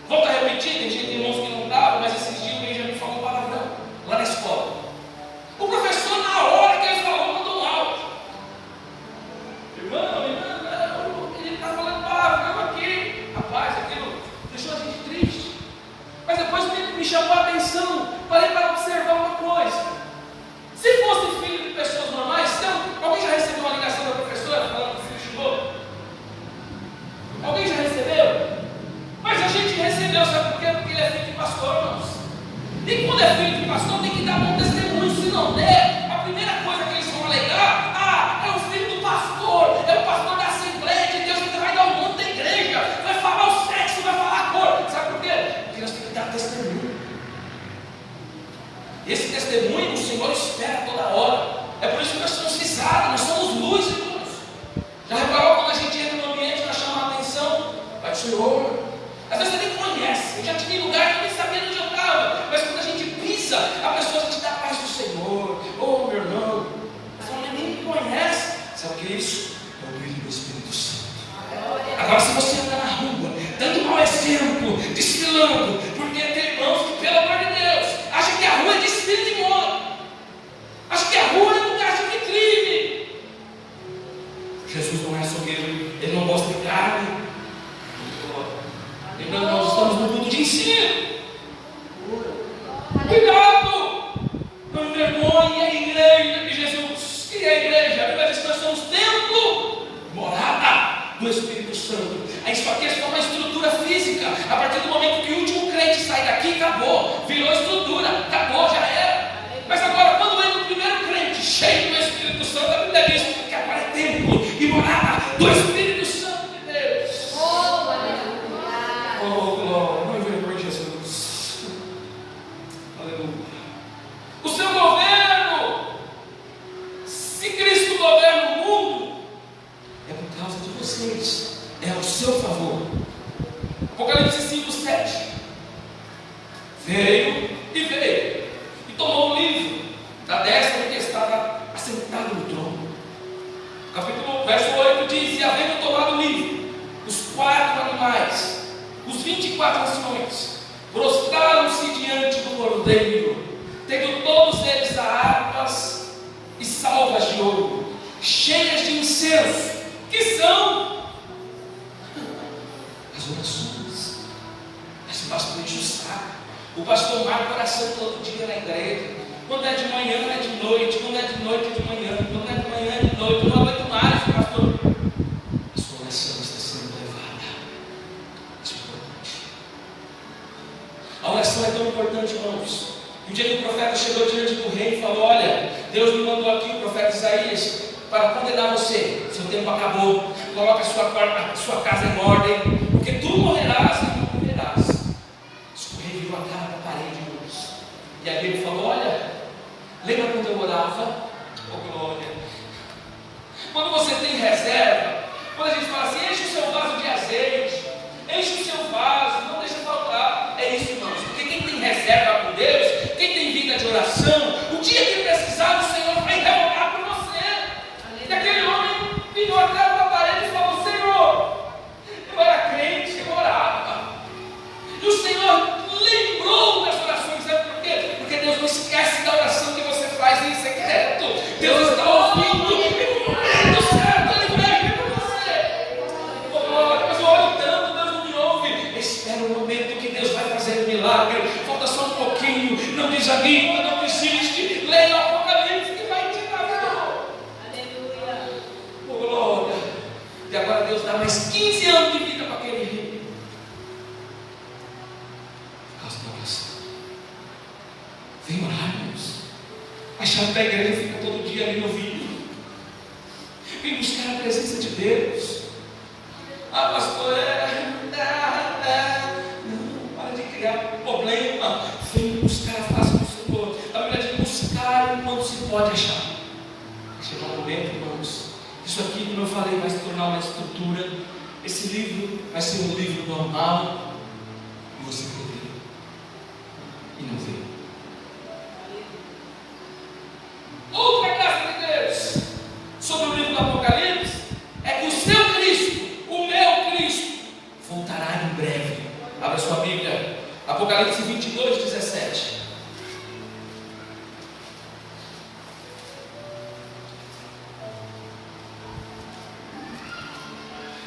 Volto a repetir, tem gente, irmãos, que não estavam, mas esses dias alguém já me falou palavrão lá na escola. O professor, na hora que ele falou, mandou um áudio. Irmão, ele está falando palavrão aqui. Rapaz, aquilo deixou a gente triste. Mas depois me chamou a atenção. Parei para observar uma coisa. Se fosse filho de pessoas normais, então, alguém já recebeu uma ligação da professora falando que o filho chegou? Alguém já recebeu? Mas a gente recebeu, sabe por quê? Porque ele é filho de pastor, irmãos. E quando é filho de pastor, tem que dar bom testemunho. Se não der, a primeira coisa que eles vão alegar: é o filho do pastor, é o pastor da Assembleia de Deus, que vai dar o nome da igreja, vai falar o sexo, vai falar a cor. Sabe por quê? Porque nós temos que dar testemunho. Esse testemunho o Senhor espera toda hora. É por isso que nós somos visados, nós somos luz, irmãos. Já reparou quando a gente entra no ambiente, nós chamamos a atenção? Vai, Senhor. Às vezes você nem conhece. Eu já tive lugar que eu nem sabia onde eu estava. Mas quando a gente pisa, a pessoa já te dá a paz do Senhor. Oh, meu irmão, você nem me conhece. Sabe o que é isso? É o brilho do Espírito Santo. Agora, se você andar na rua, dando mau exemplo, desfilando, porque tem irmãos que, pelo amor de Deus, acham que a rua é desfile de moda, acham que a rua é lugar de vitrine. Jesus não é açougueiro, ele não gosta de carne. Lembrando, nós estamos no mundo de ensino. Cuidado! Não envergonhe a igreja de Jesus. E a igreja? A Bíblia diz que nós somos templo, morada do Espírito Santo. Isso aqui é só uma estrutura física. A partir do momento que o último crente sai daqui, acabou. Virou estrutura, acabou, já era. Mas agora, quando entra o primeiro crente cheio do Espírito Santo, a Bíblia diz que agora é templo e morada do Espírito Santo de Deus. Oh, glória, não envergonhe Jesus. Aleluia. O seu governo, se Cristo governa o mundo, é por causa de vocês, é ao seu favor. Apocalipse 5:7. Veio e tomou o livro da destra que estava assentado no trono. Verso 8 diz: e havendo tomado o livro, os 4 animais, os 24 anciões, prostraram-se diante do Cordeiro, tendo todos eles harpas e salvas de ouro, cheias de incenso, que são as orações. Esse pastor enche o saco. O pastor marca oração todo dia na igreja. Quando é de manhã, é de noite. Quando é de noite, é de manhã. Quando é de manhã, é de noite. Eu não aguento mais, pastor. A sua oração está sendo levada. Isso é importante. A oração é tão importante, irmãos. Um dia que o profeta chegou diante do rei e falou: olha, Deus me mandou aqui, o profeta Isaías, para condenar você. Seu tempo acabou. Coloque a sua casa em ordem, porque tu morrerás e tu viverás. O rei virou a cara da parede, irmãos. E aí ele falou: olha, lembra quando eu orava? Oh, glória. Quando você tem reserva, quando a gente fala assim: enche o seu vaso de azeite, enche o seu vaso, não deixa faltar. É isso, irmãos. Porque quem tem reserva com Deus, quem tem vida de oração, o dia que precisar, o Senhor vai revogar por você. E aquele homem virou a cara da parede e falou: Senhor, eu era crente, eu orava. E o Senhor lembrou das orações. Sabe por quê? Porque Deus não esquece da oração que você faz em secreto. Deus está ouvindo. E no momento certo Ele vai vir para você. Oh, mas eu oro tanto, Deus não me ouve. Espera o momento que Deus vai fazer um milagre. Falta só um pouquinho. Não desanima, não desiste. Leia o Apocalipse que vai te dar valor.
Aleluia.
Oh, glória. E agora Deus dá mais 15 anos de vida para aquele rei. Vem orar, irmãos. A chave da igreja fica todo dia ali no vídeo. Vem buscar a presença de Deus. Ah, pastor, não, para de criar problema. Vem buscar a face do Senhor. A Bíblia diz: buscar enquanto não se pode achar. Vai chegar um momento, irmãos, isso aqui, como eu falei, vai se tornar uma estrutura. Esse livro vai ser um livro normal, e você vai ver, e não vê. Outra graça de Deus sobre o livro do Apocalipse é que o seu Cristo, o meu Cristo, voltará em breve. Abra sua Bíblia, Apocalipse 22, 17.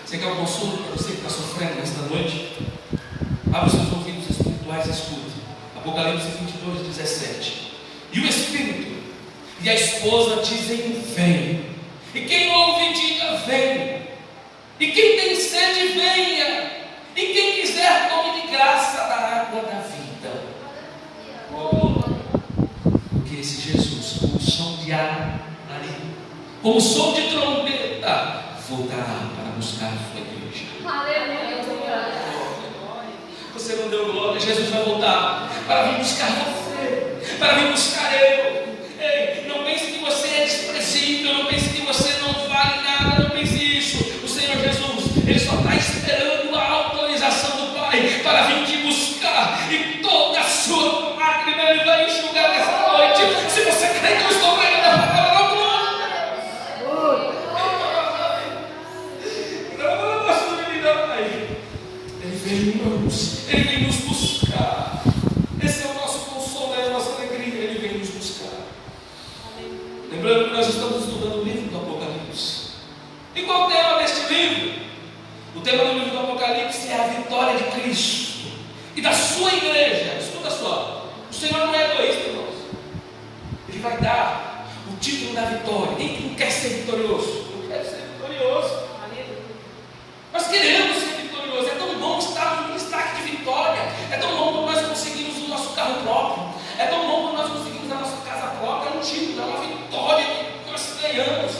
Você quer um consolo para você que está sofrendo nesta noite? Abra os seus ouvidos espirituais e escute. Apocalipse 22, 17. E o Espírito e a esposa dizem: vem. E quem ouve, diga: vem. E quem tem sede, venha. E quem quiser, tome de graça da água da vida. Porque esse Jesus, como som de ar, como som de trombeta, voltará para buscar a sua igreja.
Aleluia.
Você não deu glória, Jesus vai voltar para vir buscar você, para vir buscar eu. Ei, não pense que você é desprezível, não pense que você não vale nada, não pense isso. O Senhor Jesus, Ele só está esperando a autorização do Pai para vir te buscar, e toda a sua lágrima Ele vai enxugar nessa noite. Se você crê que eu estou pregando a palavra, não glória. Ele vem, irmãos, Ele vem nos buscar. Esse é o nosso consolo, é a nossa alegria. Ele vem nos buscar. Lembrando que nós estamos estudando o livro do Apocalipse. E qual o tema deste livro? O tema do livro do Apocalipse é a vitória de Cristo e da sua igreja. Escuta só, o Senhor não é egoísta, irmãos. Ele vai dar o título da vitória. Quem quer ser vitorioso? Eu quero ser vitorioso. Nós queremos ser vitoriosos. É tão bom estar no destaque de vitória. É tão bom quando nós conseguimos o nosso carro próprio. É tão bom quando nós conseguimos a nossa casa própria. É um título, é uma vitória que nós ganhamos.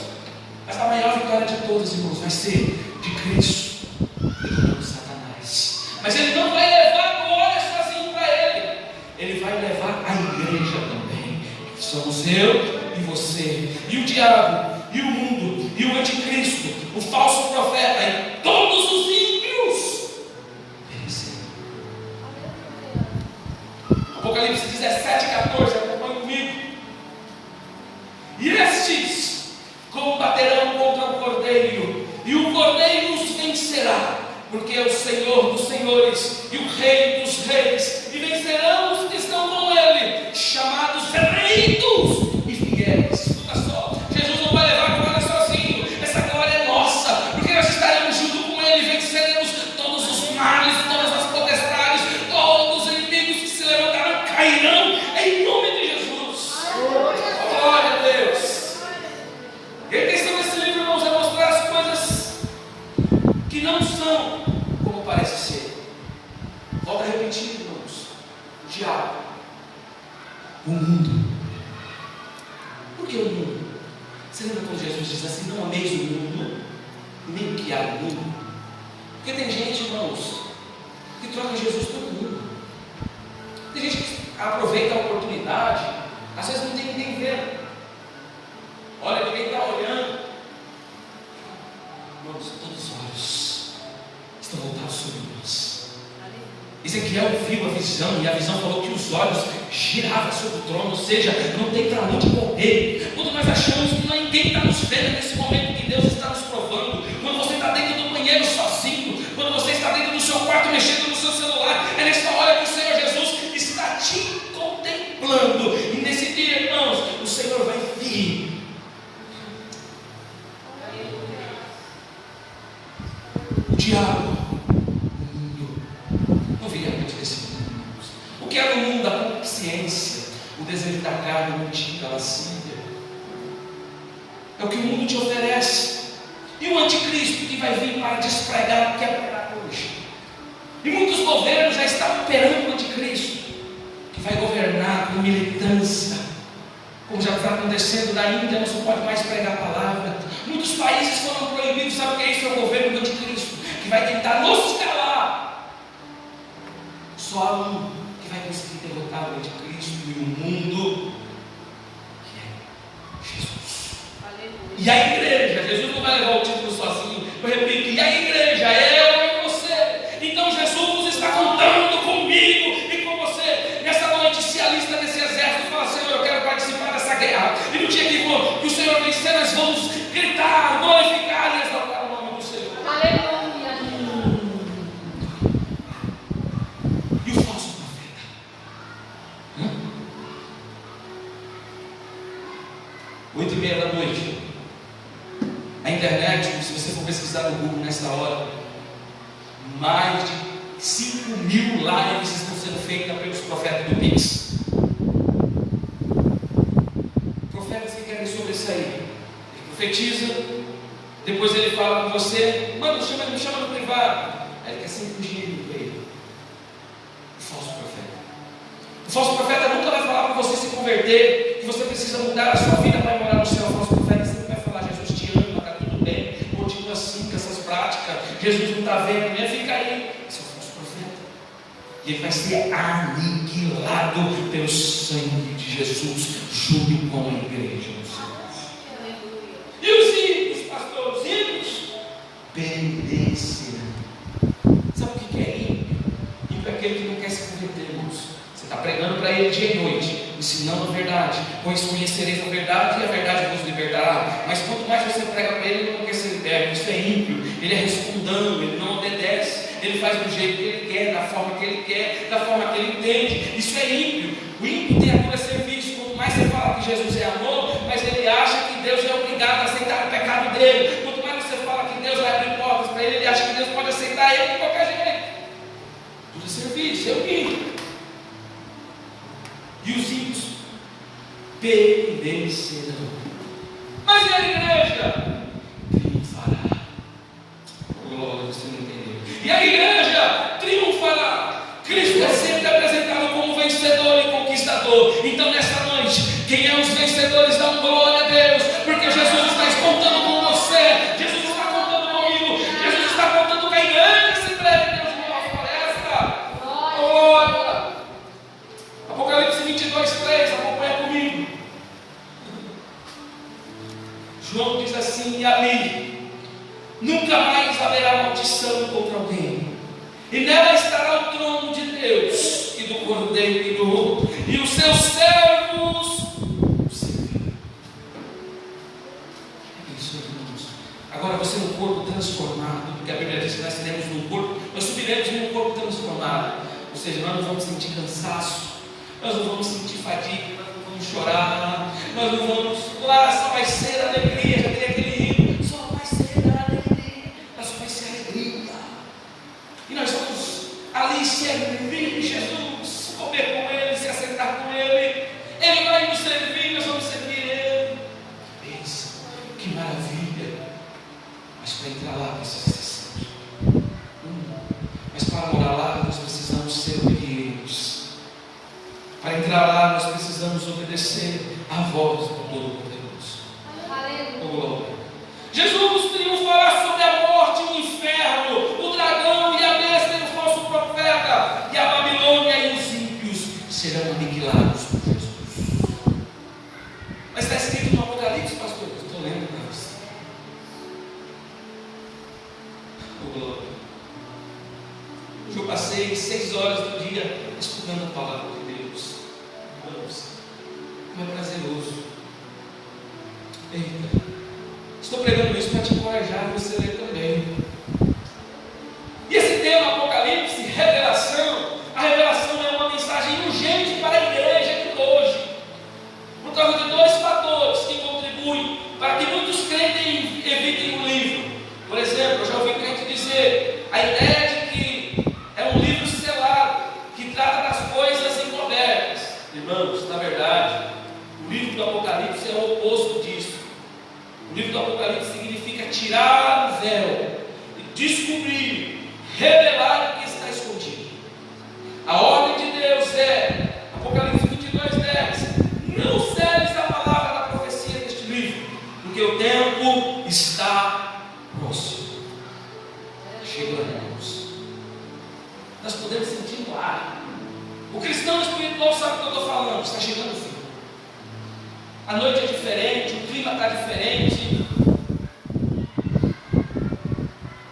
Mas a maior vitória de todas, irmãos, vai ser de Cristo derrotando Satanás. Mas Ele não vai levar a glória sozinho para Ele. Ele vai levar a igreja também. Que somos eu e você, e o diabo, e o mundo, e o anticristo, o falso profeta, e todos os ímpios pereceram. Apocalipse 17, 14, acompanhe comigo. E estes combaterão contra o Cordeiro, e o Cordeiro os vencerá, porque é o Senhor dos senhores e o Rei dos reis, e vencerão os que estão com Ele, chamados eleitos e fiéis. Escuta só, Jesus não vai levar a glória sozinho. Essa glória é nossa, porque nós estaremos junto com Ele, venceremos todos os males, todas as potestades, todos os inimigos que se levantaram cairão em nome de Jesus. Glória a Deus. E a intenção desse livro, irmãos, é mostrar as coisas que não são como parece ser. Volto a repetir, irmãos: o diabo, o mundo. Por que o mundo? Você lembra quando Jesus diz assim: não ameis o mundo, nem o que há no mundo? Porque tem gente, irmãos, que troca Jesus por mundo. Tem gente que aproveita a oportunidade, às vezes não tem ninguém vendo. Olha, ninguém está olhando. Irmãos, todos os olhos estão voltados sobre nós. Ezequiel viu a visão, e a visão falou que os olhos giravam sobre o trono, ou seja, não tem para onde correr. Quando nós achamos que ninguém está nos vendo nesse momento que Deus está nos provando, quando você está dentro do banheiro sozinho, quando você está dentro do seu quarto mexendo no seu celular, é nessa hora que o Senhor Jesus está te contemplando. E nesse dia, irmãos, o Senhor vai vir. O diabo, o mundo, não viria muito desse mundo. O que é no mundo? A concupiscência, o desejo da carne, o mentira, a lascívia. É o que o mundo te oferece. E o anticristo que vai vir para despregar o que é pregar hoje. E muitos governos já estão operando o anticristo, que vai governar com militância, como já está acontecendo na Índia. Não se pode mais pregar a palavra. Muitos países foram proibidos. Sabe o que é isso? É o governo do anticristo, que vai tentar nos calar. Só há um que vai conseguir derrotar o anticristo e o mundo, que é E a igreja, Jesus não vai levar o título sozinho, eu repito, e a igreja, eu e você. Então Jesus está contando comigo e com você. Nessa noite se alista nesse exército e fala: Senhor, eu quero participar dessa guerra. E no dia que o Senhor vencer, nós vamos gritar, glorificar e exaltar o nome do Senhor.
Aleluia.
E o falso profeta? 8:30 da noite. A internet, se você for pesquisar no Google nessa hora, mais de 5.000 lives estão sendo feitas pelos profetas do Pix. Profetas que querem sobressair. Ele profetiza, depois ele fala com você: mano, me chama no privado. Aí ele quer sempre um dinheiro no meio. O falso profeta. O falso profeta nunca vai falar para você se converter, que você precisa mudar a sua vida para morar no céu. O falso profeta sempre vai falar: Jesus te ama, está tudo bem, continua assim com essas práticas, Jesus não está vendo, nem fica aí. Esse é o falso profeta. E ele vai ser aniquilado pelo sangue de Jesus, junto com a igreja do Senhor. E os ímpios, pastor, os ímpios perecerão. Sabe o que é ímpio? Ímpio é aquele que não quer se converter, irmãos. Você está pregando para ele dia e noite, ensinando a verdade, pois conhecereis a verdade e a verdade vos libertará. Mas quanto mais você prega para ele, ele não quer ser liberto. Isso é ímpio. Ele é respondão, ele não obedece, ele faz do jeito que ele quer, da forma que ele quer, da forma que ele entende. Isso é ímpio. O ímpio tem a dura serviço. Quanto mais você fala que Jesus é amor, mas ele acha que Deus é obrigado a aceitar o pecado dele. Quanto mais você fala que Deus vai abrir portas para ele, ele acha que Deus pode aceitar ele de qualquer jeito. Dura serviço, é o ímpio. E os ímpios perecerão. Mas e a igreja? Triunfará. Glória, você não entendeu. E a igreja triunfará. Cristo é sempre apresentado como vencedor e conquistador. Então nessa noite, quem é os vencedores dão glória a Deus, porque Jesus está contando com você, Jesus está contando comigo, Jesus está contando com a igreja que se breve Deus com a floresta. Glória. Apocalipse 22:3, acompanha comigo. João diz assim: e ali nunca mais haverá maldição contra alguém, e nela estará o trono de Deus e do Cordeiro, e os seus servos servirão. Isso, irmãos. Agora você é um corpo transformado, porque a Bíblia diz que nós teremos um corpo, nós subiremos num corpo transformado. Ou seja, nós não vamos sentir cansaço, nós não vamos sentir fadiga, nós não vamos chorar, nós não vamos, lá só vai ser alegria. Já tem aquele hino, só vai ser alegria, mas só vai ser alegria. E nós vamos ali servir Jesus, comer com Ele, se assentar com Ele. Ele vai nos servir, nós vamos servir Ele. Pensa, que maravilha. Mas para entrar lá precisa ser santo. Mas para morar lá nós precisamos ser obedientes. Para entrar lá nós precisamos obedecer à voz do Todo-Poderoso. Aleluia. Jesus triunfará sobre a morte, o inferno, o dragão e a besta e o falso profeta, e a Babilônia e os ímpios serão aniquilados por Jesus. Mas está escrito no Apocalipse, pastor, eu estou lendo para você. Hoje eu passei 6 horas do dia estudando a palavra de Deus. Vamos, como é prazeroso. Eita, estou pregando isso para te encorajar e você ler também. E esse tema, Apocalipse, revelação, a revelação é uma mensagem urgente para a igreja de hoje, por causa de 2 fatores que contribuem para que muitos crentes evitem o livro. Por exemplo, eu já ouvi crente dizer a ideia de que é um livro selado, que trata das coisas encobertas. Irmãos, na verdade, o livro do Apocalipse é o oposto disso. O livro do Apocalipse significa tirar o véu e descobrir, revelar o que está escondido. A ordem de Deus é, Apocalipse 22:10, não seles a palavra da profecia deste livro, porque o tempo está próximo. Chegando, irmãos. Nós podemos sentir no ar. O cristão espiritual sabe o que eu estou falando. Está chegando o fim. A noite é diferente, o clima clima está diferente,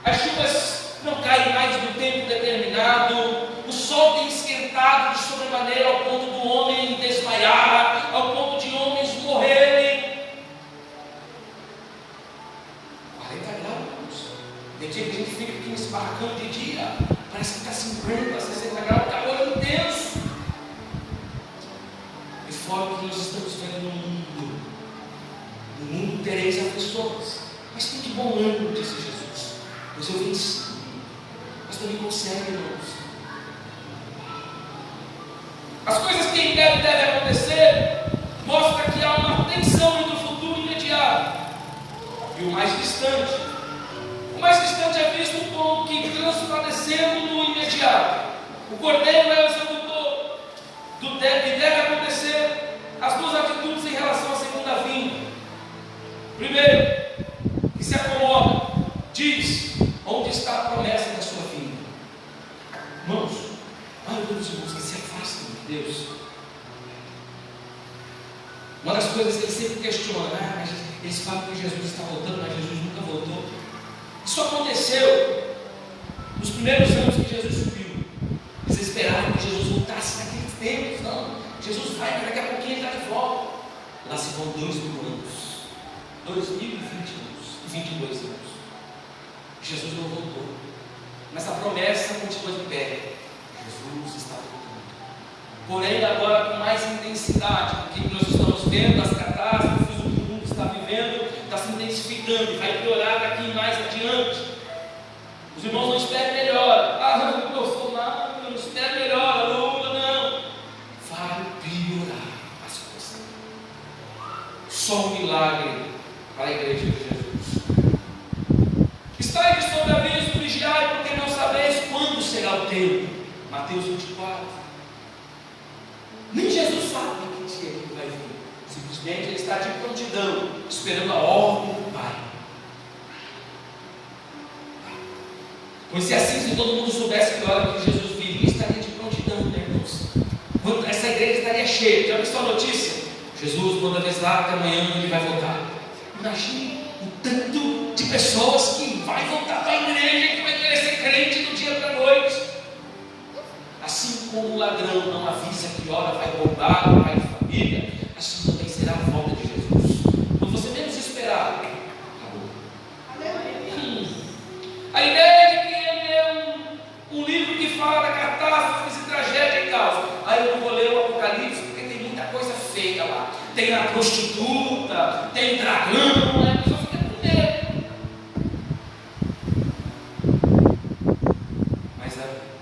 as chuvas não caem mais no tempo determinado, o sol tem esquentado de sobremaneira ao ponto do homem desmaiar, ao ponto de homens morrerem. 40 graus. Tem dia que a gente fica aqui nesse barracão de dia, parece que está 50, 60 graus, calor intenso. E fora o que nós estamos vendo no mundo. No mundo tereis aflições, mas tem de bom ânimo, disse Jesus. Pois eu venci. Mas também consegue, irmãos. As coisas que em breve devem acontecer mostra que há uma tensão entre o futuro imediato e o mais distante. O mais distante é visto como que transparecendo no imediato. O cordeiro é o executor do que deve acontecer. As duas atitudes em relação à segunda vinda. Primeiro, que se acomoda, diz: onde está a promessa da sua vinda? Irmãos, a maioria dos irmãos que se afastam de Deus, uma das coisas que eles sempre questionam: mas eles falam que Jesus está voltando, mas Jesus nunca voltou. Isso aconteceu nos primeiros anos que Jesus subiu. Eles esperaram que Jesus voltasse naqueles tempos. Não, Jesus vai, mas daqui a pouquinho ele está de volta. Lá se vão 2000 anos. 2020 anos, 22 anos. Jesus não voltou, mas a promessa continua de pé. Jesus está voltando. Porém, agora com mais intensidade, porque nós estamos vendo as catástrofes, o que o mundo está vivendo, está se intensificando, vai piorar daqui mais adiante. Os irmãos não esperam melhor. Não gostou nada, não espera melhor, não. Vai piorar as coisas. Só um milagre para a igreja de Jesus. Estai de sobre aviso, vigiai, porque não sabeis quando será o tempo. Mateus 24. Nem Jesus sabe que dia ele vai vir. Simplesmente ele está de prontidão, esperando a ordem do Pai. Pois se assim, se todo mundo soubesse que a hora que Jesus viria, estaria de prontidão, né, irmãos? Essa igreja estaria cheia. Já viu a notícia? Jesus manda avisar que amanhã ele vai voltar. Imagine o tanto de pessoas que vai voltar para a igreja, que vai querer ser crente do dia para a noite. Assim como o ladrão não avisa que hora vai roubar o pai de família, assim também será a volta de Jesus. Quando você menos esperar, acabou. A ideia de que ele é um livro que fala da catástrofes e tragédia e caos. Aí eu não vou ler o Apocalipse porque tem muita coisa feia lá. Tem a prostituta, tem dragão, né? A pessoa fica com medo. Mas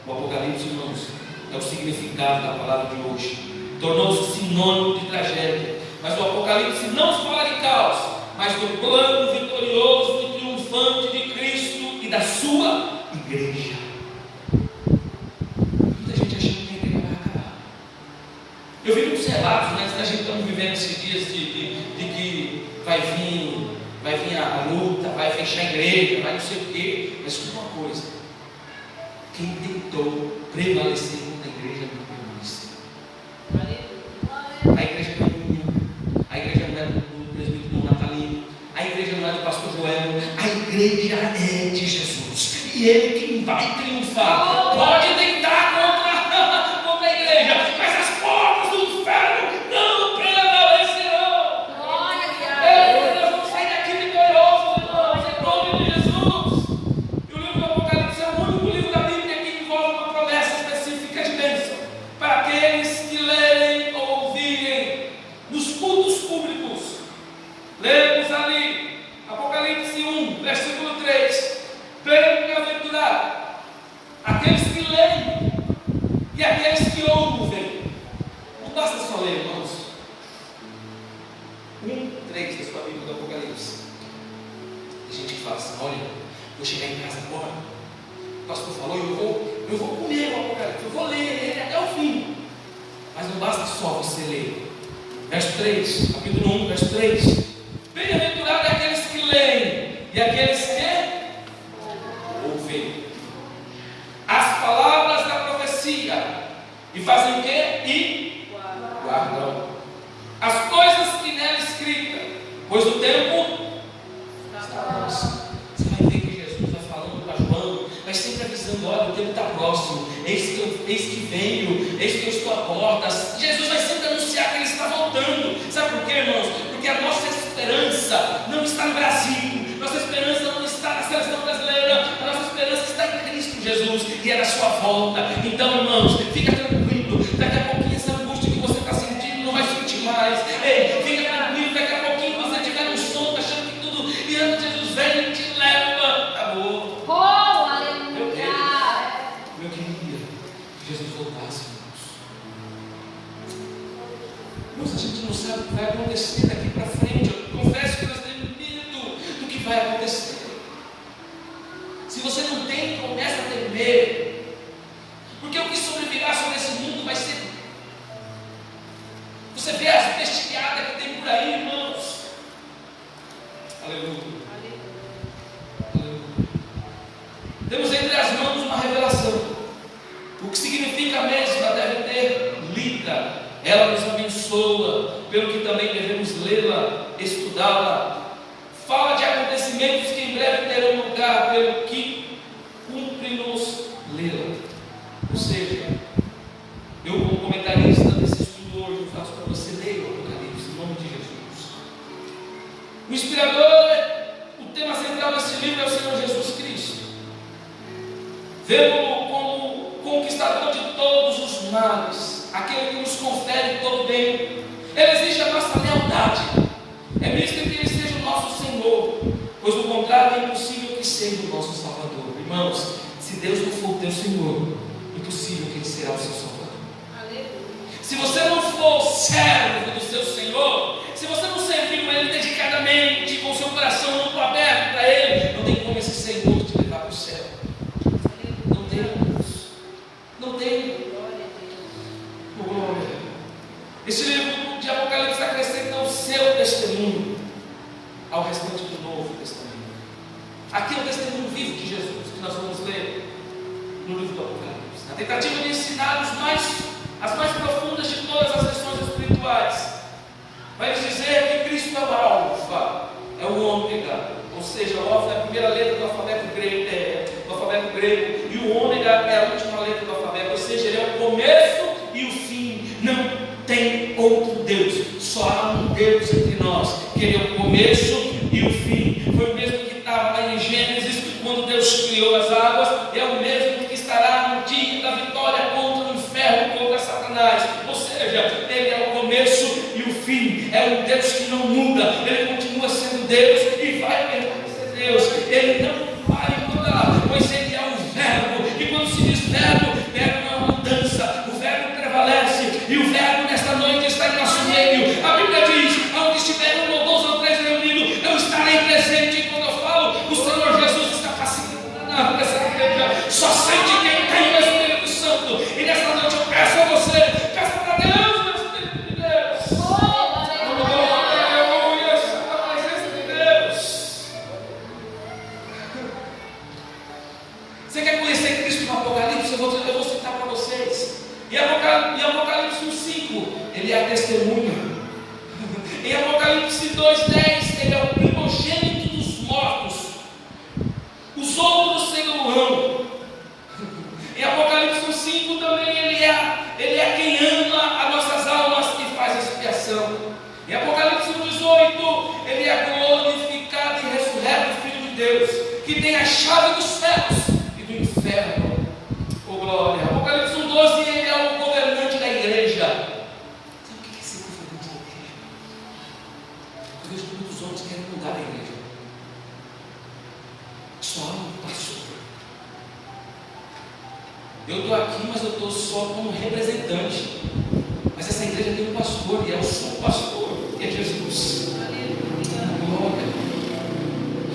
o Apocalipse, irmãos, é o significado da palavra de hoje. Tornou-se sinônimo de tragédia. Mas o Apocalipse não fala de caos, mas do plano vitorioso e triunfante de Cristo e da sua igreja. Muita gente achando que a igreja vai acabar. Eu vi muitos relatos, né? A gente está vivendo esses dias de que vai vir a luta, vai fechar a igreja, vai não sei o quê. Mas escuta uma coisa: quem tentou prevalecer contra a igreja não permaneceu. A igreja não é minha, a igreja não é do presbítero Natalino, a igreja não é do pastor Joel, a igreja é de Jesus. E ele quem vai triunfar. Pode tentar contra a igreja, mas as portas do inferno não prevalecerão. Nós vamos sair daqui vitoriosos, irmãos, em nome de Jesus. E o livro do Apocalipse é o único livro da Bíblia que envolve uma promessa específica de bênção para aqueles que lerem ou ouvirem nos cultos públicos. Lemos ali Apocalipse 1, versículo 3. Bem-aventurado aqueles que leem e aqueles que ouvem. Não basta só ler, irmãos. 1:3 da sua Bíblia do Apocalipse. Tem gente que fala assim: olha, vou chegar em casa agora, o pastor falou, eu vou comer o Apocalipse, eu vou ler ele até o fim. Mas não basta só você ler. Verso 3, capítulo 1, verso 3. Bem-aventurado é aqueles que leem e aqueles que ouvem as palavras da profecia e fazem o quê? E guardam as coisas que nela escritas, pois o tempo está próximo. Você vai ver que Jesus vai falando para João, mas sempre avisando: olha, o tempo está próximo, eis que venho, eis que eu estou à porta. Jesus vai sempre anunciar que Ele está voltando. Sabe por quê, irmãos? Porque a nossa esperança não está no Brasil, nossa esperança não está na seleção brasileira, a nossa esperança está em Cristo Jesus e é na sua volta. Então, irmãos, fica tranquilo, daqui a pouquinho essa angústia que você está sentindo não vai sentir mais. Ei, fica tranquilo, daqui a pouquinho você estiver no sono, achando que tudo, e antes Jesus vem e te leva. Acabou.
Oh, aleluia!
Eu queria que Jesus voltasse, irmãos. Irmãos, a gente não sabe o que vai acontecer daqui para frente. Eu confesso que nós temos medo do que vai acontecer. Se você não tem, começa a temer. Porque o que sobrevirá sobre esse mundo vai ser. Você vê as bestiadas que tem por aí, irmãos. Aleluia. Aleluia. Temos entre as mãos uma revelação. O que significa a mesma deve ter lida. Ela nos abençoa, pelo que também devemos lê-la, estudá-la. Fala de acontecimentos que em breve terão lugar, pelo que cumpre-nos lê-la. Ou seja, eu, como comentarista desse estudo hoje, eu faço para você ler o Apocalipse, em nome de Jesus. O inspirador, o tema central desse livro é o Senhor Jesus Cristo. Vemos-lo como conquistador de todos os males, aquele que nos confere todo bem. Ele exige a nossa lealdade. É mesmo que Ele seja o nosso Senhor, pois do contrário é impossível que seja o nosso Salvador. Irmãos, se Deus não for o teu Senhor, é impossível que Ele será o seu Salvador. Aleluia. Se você não for servo do seu Senhor, se você não servir Ele dedicadamente, com o seu coração muito aberto para Ele, não tem como esse Senhor te levar para o céu. Não tem, irmãos. Não tem. Glória. Esse livro de Apocalipse acrescenta o seu testemunho ao restante do Novo Testamento. Aqui é o testemunho vivo de Jesus, que nós vamos ler no livro do Apocalipse, na tentativa de ensinar as mais profundas de todas as lições espirituais. Vai nos dizer que Cristo é o Alfa, é o Ômega, ou seja, o Alfa é a primeira letra do alfabeto grego, e o Ômega é a última letra do alfabeto, ou seja, Ele é o começo e o fim. Não tem outro Deus, só há um Deus entre nós, que Ele é o começo e o fim. Foi o mesmo que estava lá em Gênesis, quando Deus criou as águas, é o mesmo que estará no dia da vitória contra o inferno, contra Satanás. Ou seja, Ele é o começo e o fim. É um Deus que não muda, Ele continua sendo Deus e vai permanecer Deus. Ele não vai mudar, pois Ele é o Verbo, e quando se diz verbo, verbo é uma mudança, o verbo prevalece, e o verbo nesta noite está em nosso meio. A Bíblia diz: onde estiver um ou dois ou três reunidos, eu estarei presente. E quando eu falo, o Senhor Jesus está facilitando nessa igreja. Só sente quem tem o Espírito Santo. E nessa noite eu peço a você, peça para Deus, meu Espírito de Deus. Aleluia, a presença de Deus. Você quer conhecer Cristo no Apocalipse? Eu vou citar para vocês. Em Apocalipse 1:5, Ele é a testemunha. Em Apocalipse 2:10, Ele é o primogênito dos mortos, os outros seguirão. Em Apocalipse 1:5 também Ele é quem ama as nossas almas e faz expiação. Em Apocalipse 1:18, Ele é glorificado e ressurreto Filho de Deus, que tem a chave dos céus e do inferno. Oh glória. Apocalipse 1:12, Ele é o governante da igreja. Sabe o que é ser governante da igreja? Eu vejo que muitos homens querem mudar a igreja. Só há um pastor. Eu estou aqui, mas eu estou só como representante. Mas essa igreja tem um pastor, e eu sou o pastor, e é Jesus. Glória.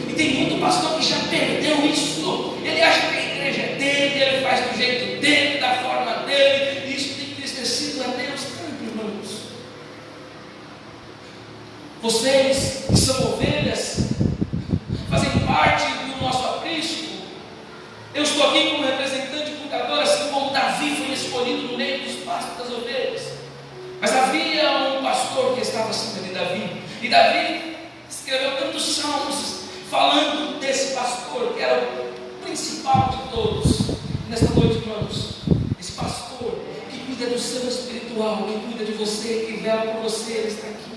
E tem muito pastor que já perdeu isso. Ele acha que a igreja é dele, ele faz do jeito dele, da forma dele, e isso tem entristecido a Deus tanto, irmãos. Vocês que são ovelhas, fazem parte do nosso aprisco. Eu estou aqui como representante cuidador, assim como Davi foi escolhido no meio dos pastos das ovelhas. Mas havia um pastor que estava acima de Davi, e Davi escreveu tantos salmos falando desse pastor, que era o principal de todos. Nesta noite, irmãos, esse pastor que cuida do seu espiritual, que cuida de você, que vela por você, ele está aqui.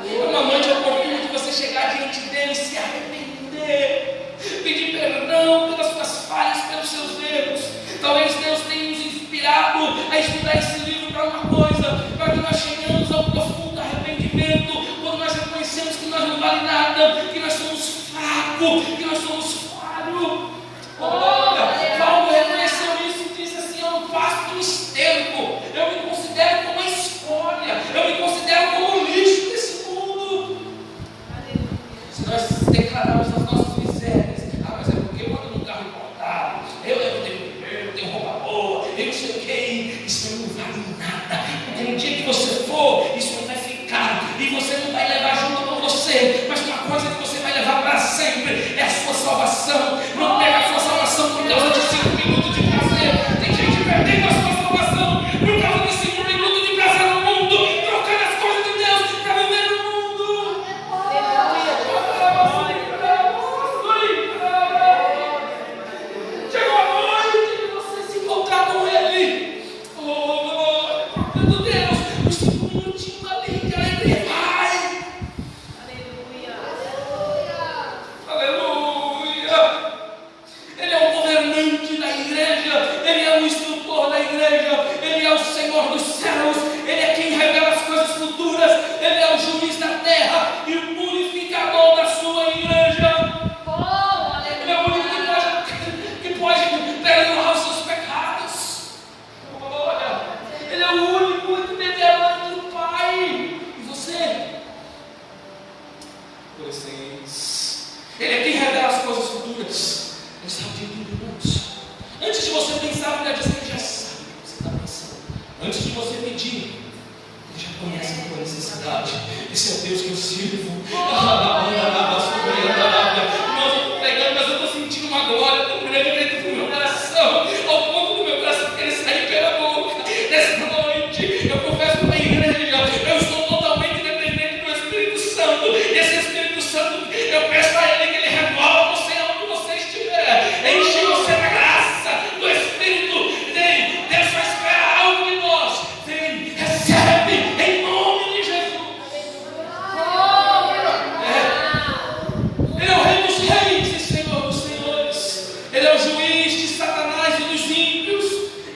É uma noite oportuna de você chegar diante dele, se arrepender, pedir perdão pelas suas falhas, pelos seus erros. Talvez Deus tenha nos inspirado a estudar esse livro para uma coisa, para que nós cheguemos ao profundo arrependimento, quando nós reconhecemos que nós não vale nada, que nós somos fracos, que nós somos falhos. Olha, Paulo reconheceu isso e disse assim: eu não faço do esterco, eu me considero como uma escória, eu me considero como lixo desse mundo. Se nós declararmos as nossas misérias, mas é porque eu ando num carro importado, eu tenho roupa boa, eu não sei o que, isso não vale nada, porque no dia que você for, isso não vai ficar, e você não vai levar junto com você, mas uma coisa que você vai levar para sempre é a sua salvação. Não pega a sua salvação por causa de 5 minutos de prazer. Tem gente perdendo a sua salvação por causa de 5 minutos de prazer no mundo, trocando as coisas de Deus para viver no mundo. Chegou a noite de você se encontrar com Ele. Oh, meu Deus, os 5 minutinhos ali de alegria. Vai! Aleluia! Ele é o governante da igreja, Ele é o instrutor da igreja, Ele é o Senhor dos céus, Ele é quem revela as coisas futuras, Ele é o juiz da terra e o purificador da sua igreja. Ele é o único que pode perdoar os seus pecados. Olha, Ele é o único intermediário do Pai. E você? Adolescentes, Ele é quem revela as coisas futuras. Ele sabe de tudo, irmãos. Antes de você pensar, Ele já sabe o que você está pensando. Antes de você pedir, Ele já conhece a tua necessidade. Esse é o Deus que eu sirvo. Irmãos, eu estou pregando, mas eu estou sentindo uma glória tão grande dentro do meu coração, ao ponto do meu coração querer sair pela boca. Nessa noite, eu confesso para a igreja, eu estou totalmente dependente do Espírito Santo. E esse Espírito Santo, eu peço a Ele que Ele remova você onde você estiver. Enche você da graça do Espírito. Vem, Deus vai esperar algo de nós. Vem, recebe em nome de Jesus. Ele é o Rei dos reis e Senhor dos senhores. Ele é o juiz de Satanás e dos ímpios.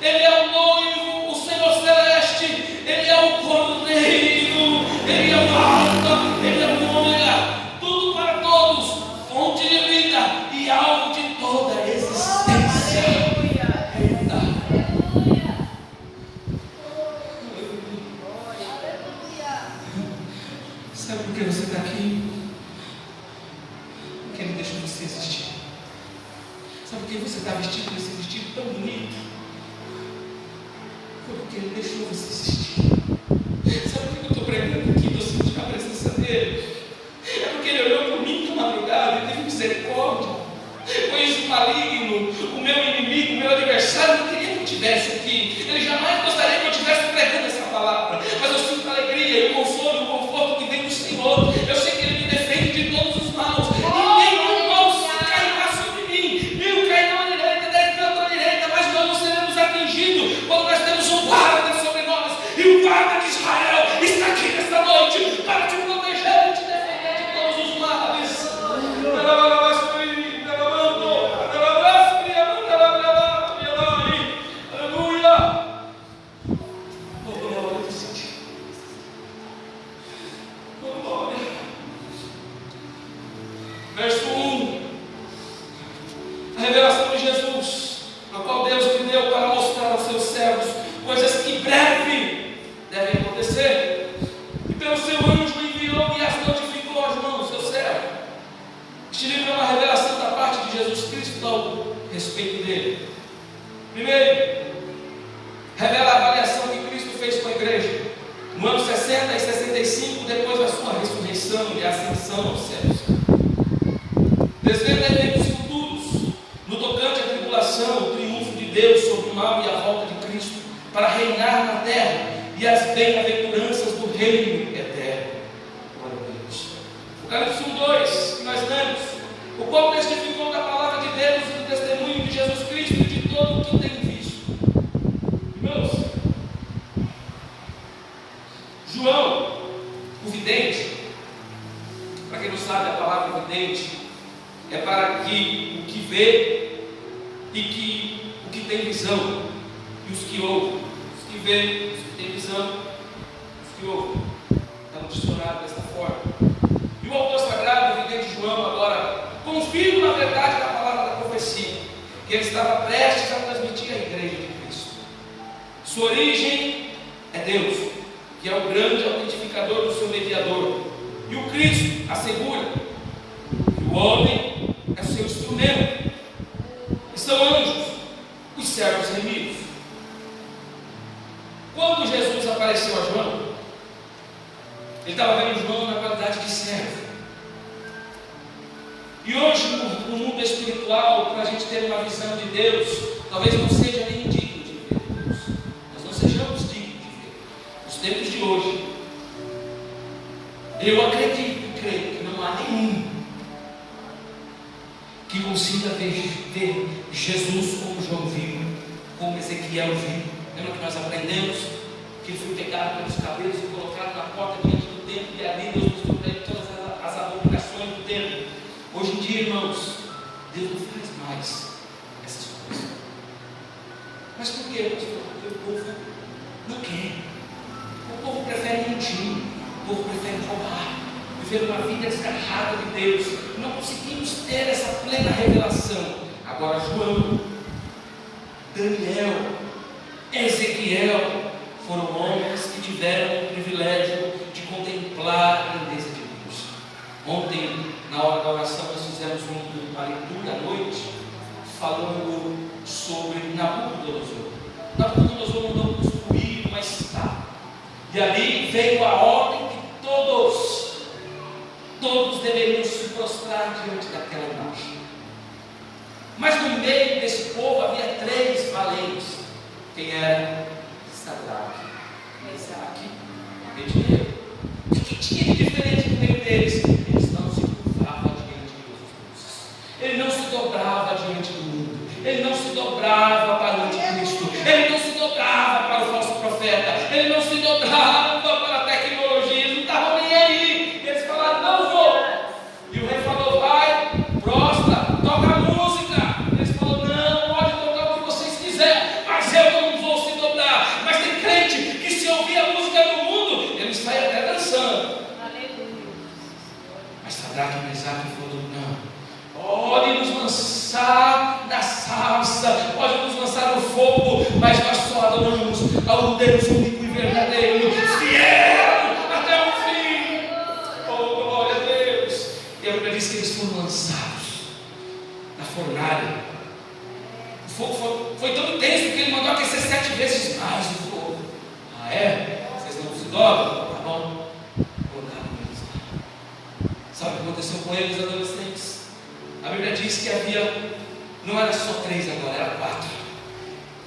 Ele é o noivo, o Senhor celeste. Ele é o cordeiro. Ele é o alfa, Ele é o ômega. Tudo para todos, fonte de vida e alvo de toda a existência. Eita. Sabe por que você está aqui? Porque Ele deixou você existir. Sabe por que você está vestido com esse vestido tão bonito? Foi porque Ele deixou você existir. Sabe por que eu estou pregando aqui? Estou sentindo a presença dEle. É porque Ele olhou por mim na madrugada e teve misericórdia. Conheço o maligno, o meu inimigo, o meu adversário, não queria que eu estivesse aqui. Ele jamais gostaria que eu estivesse pregando essa palavra. Mas eu sinto a alegria e o consolo e o conforto que vem do Senhor. Eu sei que Ele me defende de todos os maus. E nenhum mal cairá sobre mim. 1000 cairão à direita, 10 mil à tua direita, mas nós não seremos atingidos quando nós temos um guarda sobre nós. E o guarda de Israel está aqui nesta noite para te proteger e te defender de todos os males. Aleluia. Oh, glória, eu senti. Oh, glória. Verso 1. A revelação de Jesus, a qual Deus lhe deu para mostrar aos seus servos coisas que em breve devem acontecer. E pelo seu anjo enviou e as notificou aos mãos do seu servo. Este livro é uma revelação da parte de Jesus Cristo ao respeito dele. Primeiro, revela a avaliação que Cristo fez com a igreja no ano 60 e 65, depois da sua ressurreição e ascensão aos céus. Desvenda eventos futuros no tocante à tribulação, o triunfo de Deus sobre o mal e a volta de Cristo para reinar na terra e as bem-aventuranças do reino eterno. Glória a Deus. O Apocalipse 1:2, que nós lemos: o qual testificou da palavra de Deus e do testemunho de Jesus Cristo e de todo o que tem visto. Irmãos, João, o vidente, para quem não sabe, a palavra vidente é para que o que vê e que o que tem visão, e os que ouvem, os que vê, os que têm visão, os que ouvem. Está no dicionário desta forma. E o autor sagrado, o vidente João, agora confirma a verdade da palavra da profecia, que ele estava prestes a transmitir à igreja de Cristo. Sua origem é Deus, que é o grande autentificador do seu mediador. E o Cristo assegura que o homem é o seu instrumento, e são anjos, os servos remidos. Quando Jesus apareceu a João, ele estava vendo João na qualidade de servo. E hoje, no mundo espiritual, para a gente ter uma visão de Deus, talvez não seja nem digno de ver Deus. Nós não sejamos dignos de ver. Nos tempos de hoje, eu acredito e creio que não há nenhum que consiga ver Jesus como João viu, como Ezequiel viu. Lembra que nós aprendemos que ele foi pegado pelos cabelos e colocado na porta diante do templo, e ali Deus mostrou para ele todas as abominações do templo. Hoje em dia, irmãos, Deus não faz mais essas coisas. Mas por quê, pastor? Porque o povo não quer. O povo prefere mentir, o povo prefere roubar, viver uma vida desgarrada de Deus. Não conseguimos ter essa plena revelação. Agora, João, Daniel, Ezequiel foram homens que tiveram o privilégio de contemplar a grandeza de Deus. Ontem, na hora da oração, nós fizemos uma leitura à noite, falando sobre Nabucodonosor. Nabucodonosor mandou construir uma estátua, e ali veio a ordem que todos deveriam se prostrar diante daquela imagem. Mas no meio desse povo havia 3 valentes. Quem era? Sadraque, Mesaque e Abednego. O que tinha de diferente no meio deles? Eles não se curvavam diante de Jesus. Ele não se dobrava diante do mundo. Ele não se dobrava para o anticristo. Ele não se dobrava para o falso profeta. Ele não se dobrava para a tecnologia. Eles não estavam nem aí. Eles falaram: não vou. E o rei falou: vai, prostra, toca a música. Eles falaram: não, pode tocar o que vocês quiserem, mas eu não vou se dobrar. Mas tem crente que, se ouvir a música do mundo, ele sai até dançando.
Aleluia.
Mas Sadraque e Mesaque falou: não. Pode nos lançar na sarça, pode nos lançar no fogo, mas nós só adoramos ao Deus único e verdadeiro, fiel até o fim. Oh, glória a Deus. E a Bíblia diz que eles foram lançados na fornalha. O fogo foi tão intenso que ele mandou aquecer 7 vezes mais o fogo. Ah, é? Vocês não se dobram? Tá bom. Colocaram eles lá. Sabe o que aconteceu com eles, adolescentes? A Bíblia diz que havia, não era só 3 agora, era 4.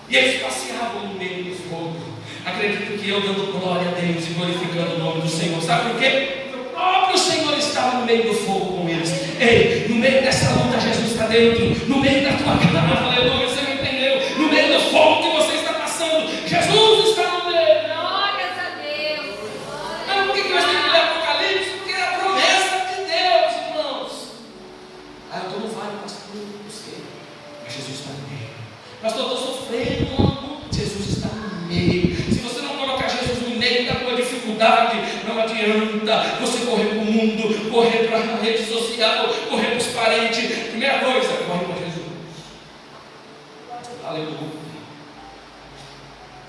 E eles passeavam no meio do fogo. Acredito que eu dando glória a Deus e glorificando o nome do Senhor. Sabe por quê? Porque o próprio Senhor estava no meio do fogo com eles. Ei, no meio dessa luta, Jesus está dentro. No meio da tua cama, aleluia, você não entendeu? No meio do fogo que você está passando, Jesus está no meio.
Glórias a Deus.
Mas por que nós temos que ler Apocalipse? Porque é a promessa de Deus, irmãos. Ah, eu estou no vale, pastor, não sei. Mas Jesus está no meio. Pastor, eu estou sofrendo uma luta. Jesus está no meio. Se você não colocar Jesus no meio da tua dificuldade, não adianta você correr para o mundo, correr para a rede social, correr para os parentes. Primeira coisa, corre para Jesus. Aleluia.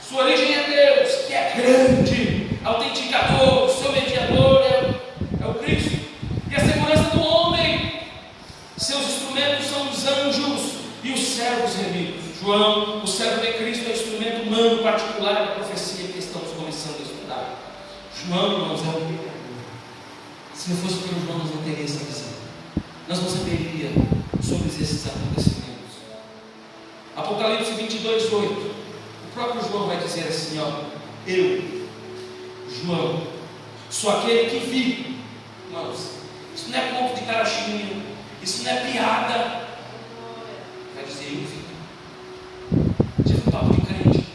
Sua origem é Deus, que é grande, autenticador, seu mediador é o Cristo. E a segurança do homem, seus instrumentos são os anjos e os servos remidos. João, o servo de Cristo, é o instrumento humano particular da profecia que estamos começando a estudar. João, irmãos, é o mediador. Se não fosse por João, nós não teríamos essa visão. Nós não saberíamos sobre esses acontecimentos. Apocalipse 22:8. O próprio João vai dizer assim: ó, eu, João, sou aquele que vi. Irmãos, Isso não é ponto de carochinho. Isso não é piada. Vai dizer, eu vi. Tive um papo de crente.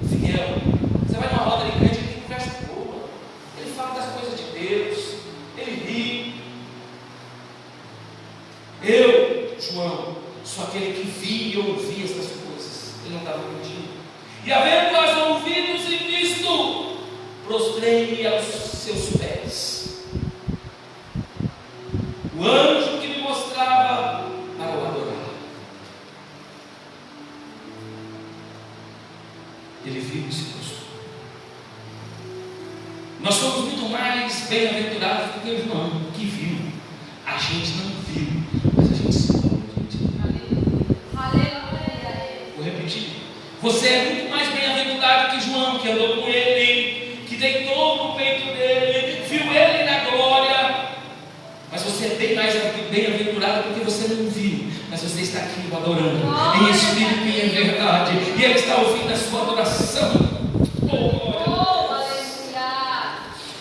Fiel. Você vai numa roda de crente, ele tem conversa boa. Ele fala das coisas de Deus. Ele ri. Eu, João, sou aquele que vi e ouvi essas coisas. Ele não estava mentindo. E havendo nós ouvidos e visto, prostrei-me aos seus pés. O anjo que me mostrava para o adorar. Ele viu e se prostrou. Nós somos muito mais bem-aventurados do que o João, que viu. A gente não viu, mas a gente sabe. Vou repetir. Você é muito mais bem-aventurado que João, que andou com ele, que deitou no peito dele, viu ele na glória. Mas você é bem mais bem-aventurado porque você não viu, mas você está aqui o adorando em espírito e em verdade, e ele está ouvindo a sua adoração.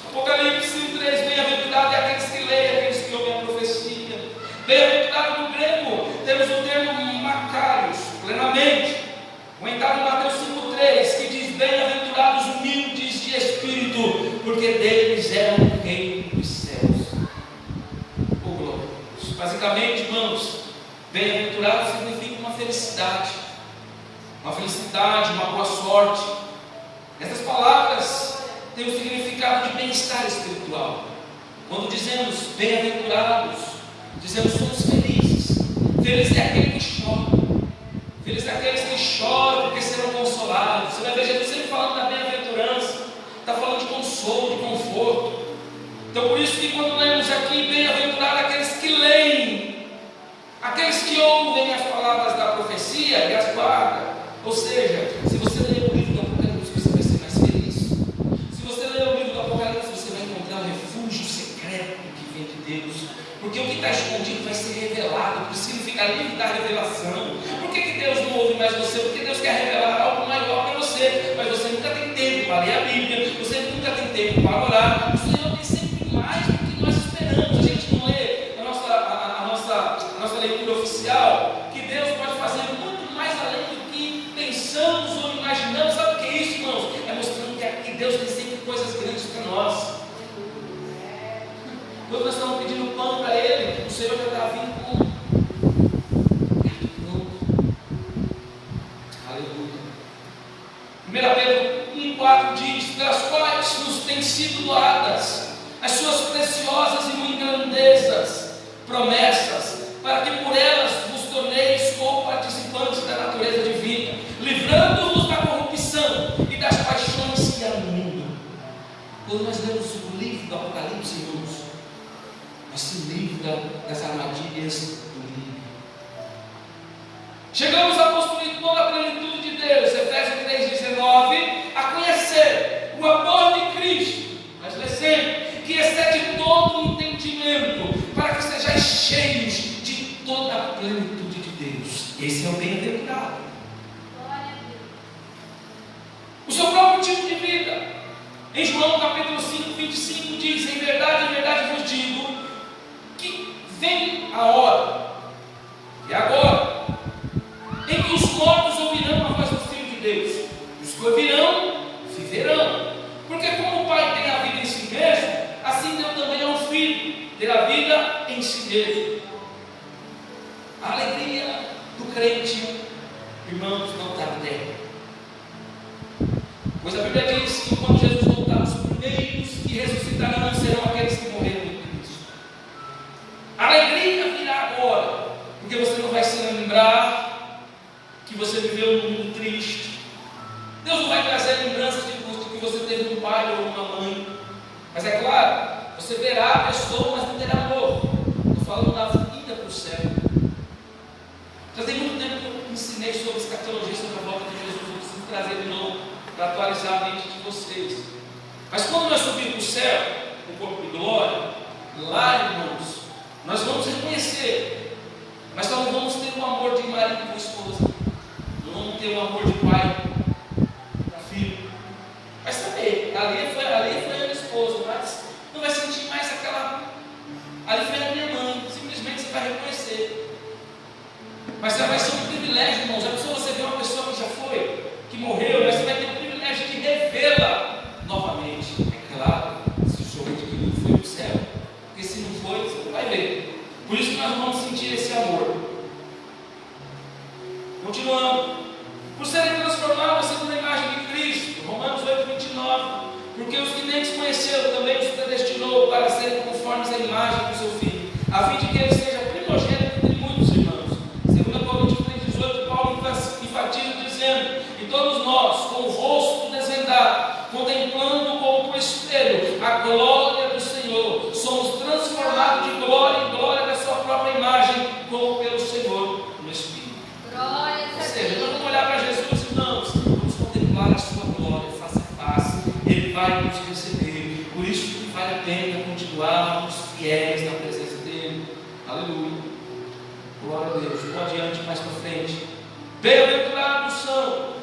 Apocalipse 3, bem-aventurado é aqueles que leem, aqueles que ouvem a profecia. Bem-aventurado no grego, temos o termo macarios, plenamente, comentado em Mateus 5,3, que diz: bem-aventurados humildes de espírito, porque deles é o reino dos céus. Oh, glória a Deus. Basicamente, irmãos, bem-aventurado significa uma felicidade, uma boa sorte. Essas palavras têm o significado de bem-estar espiritual. Quando dizemos bem-aventurados, dizemos somos felizes. Feliz é aquele que chora. Feliz é aqueles que choram porque serão consolados. Você vai ver Jesus sempre falando da bem-aventurança. Está falando de consolo, de conforto. Então por isso que quando lemos aqui bem-aventurado aqueles que leem, aqueles que ouvem as palavras da profecia e as guardam. Ou seja, se você ler o livro do Apocalipse, você vai ser mais feliz. Se você ler o livro do Apocalipse, você vai encontrar um refúgio secreto que vem de Deus. Porque o que está escondido vai ser revelado. Precisa ficar livre da revelação. Por que Deus não ouve mais você? Porque Deus quer revelar algo maior para você. Mas você nunca tem tempo para ler a Bíblia. Você nunca tem tempo para orar. O Senhor tem sempre mais do que nós esperamos. A gente não lê a nossa leitura oficial que Deus pode fazer muito mais além do que pensamos ou imaginamos. Sabe o que é isso, irmãos? É mostrando que Deus tem sempre coisas grandes para nós. Quando nós estamos pedindo pão para Ele, o Senhor já está vindo com pronto. Aleluia. 1 Pedro 1,4 diz: pelas quais nos têm sido doadas as suas preciosas e muito grandezas promessas, para que por elas vos torneis co-participantes da natureza divina, livrando-vos da corrupção e das paixões que há no mundo. Quando nós lemos o livro do Apocalipse, irmãos, nós se livra das armadilhas do inimigo. Chegamos a possuir toda a plenitude de Deus, Efésios 3,19, a conhecer o amor de Cristo, mas lê sempre, que excede todo o entendimento, para que sejais cheios de toda a plenitude de Deus. Esse é o bem-aventurado. O seu próprio tipo de vida. Em João capítulo 5, 25 diz: em verdade vos digo, que vem a hora, e agora, em que os mortos ouvirão a voz do Filho de Deus, os que ouvirão, viverão. Porque como o Pai tem a vida em si mesmo, assim Deus também é um Filho, ter a vida em si mesmo. A alegria do crente, irmãos, não está na terra. Pois a Bíblia diz que quando Jesus voltar, os primeiros que ressuscitarão serão aqueles que morreram em Cristo. A alegria virá agora, porque você não vai se lembrar que você viveu num mundo triste. Deus não vai trazer lembranças de que você teve um pai ou uma mãe. Mas é claro, você verá a pessoa, mas não terá amor. Estou falando da vida para o céu. Já tem muito tempo que eu ensinei sobre escatologia, sobre a volta de Jesus. Eu preciso trazer de novo para atualizar a mente de vocês. Mas quando nós subirmos para o céu, o corpo de glória, lá, irmãos, nós vamos reconhecer, mas nós não vamos ter o amor de marido com esposa, não vamos ter o amor de pai para filho. Mas também, ali foi a minha esposa, mas não vai sentir mais aquela. Ali foi a minha vai reconhecer. Mas vai ser um privilégio, irmãos. Já pensou você ver uma pessoa que já foi, que morreu, mas você vai ter o privilégio de revê-la novamente. É claro, se o senhor adquirido foi para o céu. Porque se não foi, você não vai ver. Por isso que nós vamos sentir esse amor. Continuando. Por serem transformados segundo a imagem de Cristo. Romanos 8:29. Porque os que nem os conheceram também os predestinou para serem conformes à imagem do seu Filho, a fim de que ele seja primogênito entre muitos irmãos. 2 Coríntios 3:18, Paulo enfatiza dizendo: e todos nós, com o rosto desvendado, contemplando como por espelho a glória do Senhor, somos transformados de glória em glória da sua própria imagem, como pelo Senhor no Espírito. Ou seja, então vamos olhar para Jesus, irmãos, vamos contemplar a sua glória face a face. Ele vai nos receber. Por isso que vale a pena continuarmos fiéis na presença dele. Aleluia. Glória a Deus. Vou adiante mais para frente. Bem-aventurados são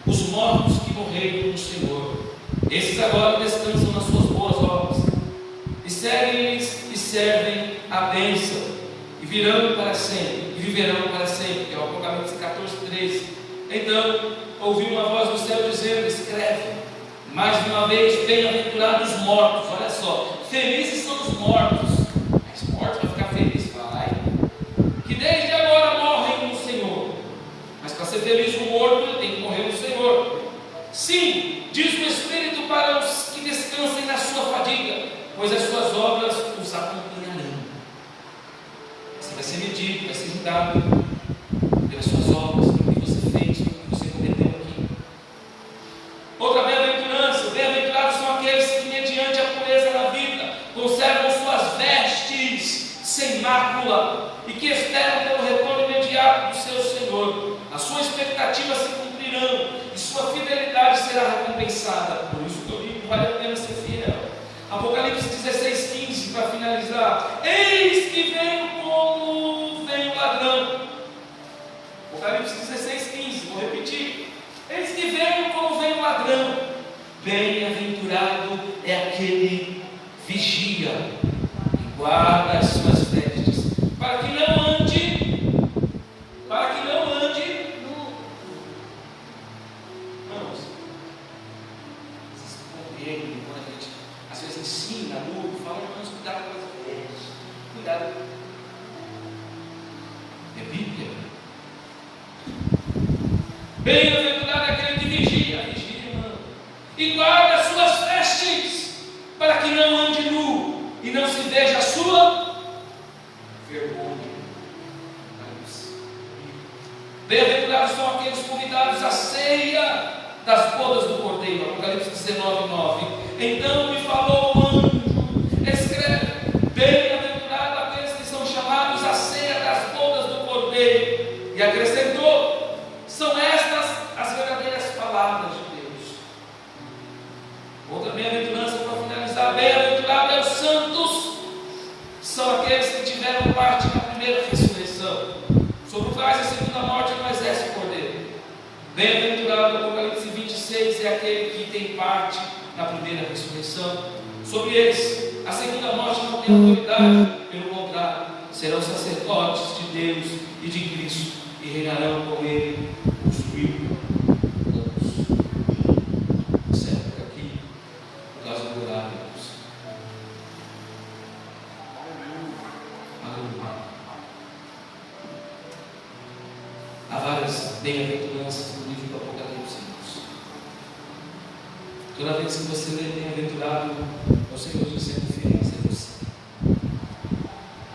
os mortos que morreram no Senhor. Esses agora descansam nas suas boas obras e seguem-lhes e servem a bênção e virão para sempre, e viverão para sempre. Que é o Apocalipse 14:13. Então ouvi uma voz do céu dizendo: escreve, mais uma vez, bem-aventurados os mortos. Olha só, felizes são os mortos. Mas mortos vai ficar feliz? Vai. Que desde agora morrem no Senhor. Mas para ser feliz o morto, ele tem que morrer no Senhor. Sim, diz o Espírito para os que descansem na sua fadiga, pois as suas obras os acompanharão. Você vai ser medido, vai ser julgado pelas suas obras, pelo que você fez, pelo que você cometeu aqui. Outra bem-aventurança: bem-aventurados são aqueles que, mediante a pureza da vida, conservam suas vestes sem mácula e que esperam pelo retorno imediato do seu Senhor. A sua expectativa se cumprirão e sua fidelidade será recompensada. Por isso que eu digo, vale a pena ser fiel. Apocalipse 16:15, para finalizar: eis que venho como vem o ladrão. Apocalipse 16:15, vou repetir: eis que venho como vem o ladrão. Bem-aventurado é aquele vigia e guarda as suas vestes, para que não ande nu. Irmãos, vocês compreendem quando a gente às vezes ensina nu, fala: irmãos, cuidado com as vestes, cuidado. É Bíblia. Bem-aventurado é aquele que vigia, irmão, e guarda as suas vestes, para que não ande nu e não se veja a sua vergonha. Bem-aventurados são aqueles convidados à ceia das bodas do Cordeiro. Apocalipse 19:9. Então me falou o anjo: escreve, bem-aventurado aqueles que são chamados à ceia das bodas do Cordeiro. E acrescentou: são estas as verdadeiras palavras de Deus. Outra bem-aventurança para finalizar: bem-aventurado é os santos, são aqueles que tiveram parte na primeira ressurreição, sobre os quais a segunda morte não exerce o Cordeiro. Bem-aventurado, Apocalipse 26, é aquele que tem parte na primeira ressurreição. Sobre eles, a segunda morte não tem autoridade, pelo contrário, serão sacerdotes de Deus e de Cristo, e reinarão com ele os 1000 anos. Certo, por aqui, por causa do horário. Aleluia. Há várias bem-aventuranças no livro do Apocalipse. Toda vez que você lê bem-aventurado, o Senhor dizendo: feliz é você.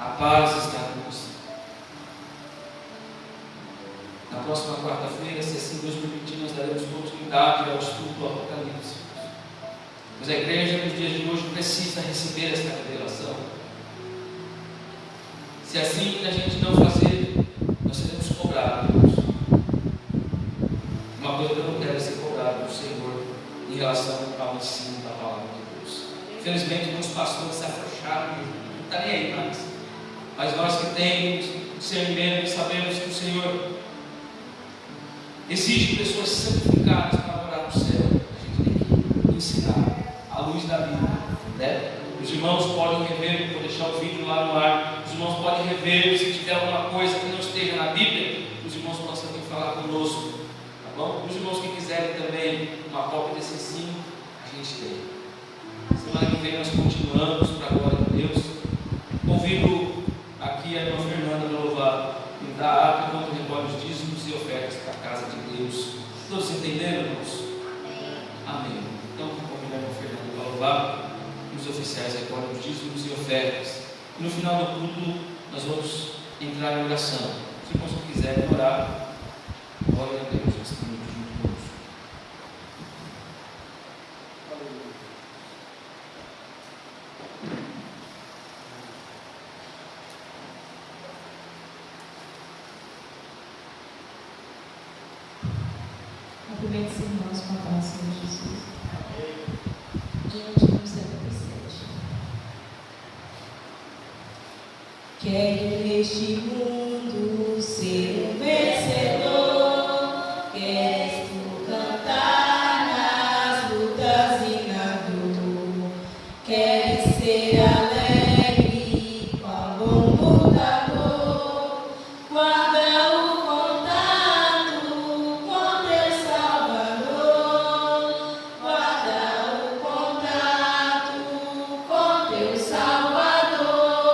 A paz está com você. Na próxima quarta-feira, se assim Deus permitir, nós daremos continuidade ao estudo do Apocalipse. Mas a igreja nos dias de hoje precisa receber esta revelação. Se assim a gente não fazer, nós seremos cobrados. Uma coisa que eu não quero ser cobrado do Senhor em relação ao ensino da palavra de Deus. Infelizmente, muitos pastores se afrouxaram, não está nem aí mais. Mas nós que temos discernimento e sabemos que o Senhor exige pessoas santificadas para morar no céu, a gente tem que ensinar à luz da Bíblia né? Os irmãos podem rever, vou deixar o vídeo lá no ar. Os irmãos podem rever, se tiver alguma coisa que não esteja na Bíblia, os irmãos possam vir falar conosco, tá bom? Os irmãos que quiserem também uma cópia desse ensino, a gente tem. Semana que vem nós continuamos, para a glória de Deus. Convido aqui a irmã Fernanda para louvar e dar ato enquanto recolhe os dízimos e ofertas para a casa de Deus. Todos entenderam, irmãos? Amém. Então, convido a irmã Fernanda para louvar e os oficiais recolhem os dízimos e ofertas. E no final do culto, nós vamos entrar em oração. Se os irmãos quiserem orar, glória a Deus, nós estamos juntos conosco.
Cumprimente os irmãos com a paz, Senhor Jesus. Diante do 77. Quero neste mundo ser um vencedor. Queres tu cantar nas lutas e na dor. Queres ser alegre qual bom lutador. Guarda o contato com teu Salvador. Guarda o contato com teu Salvador.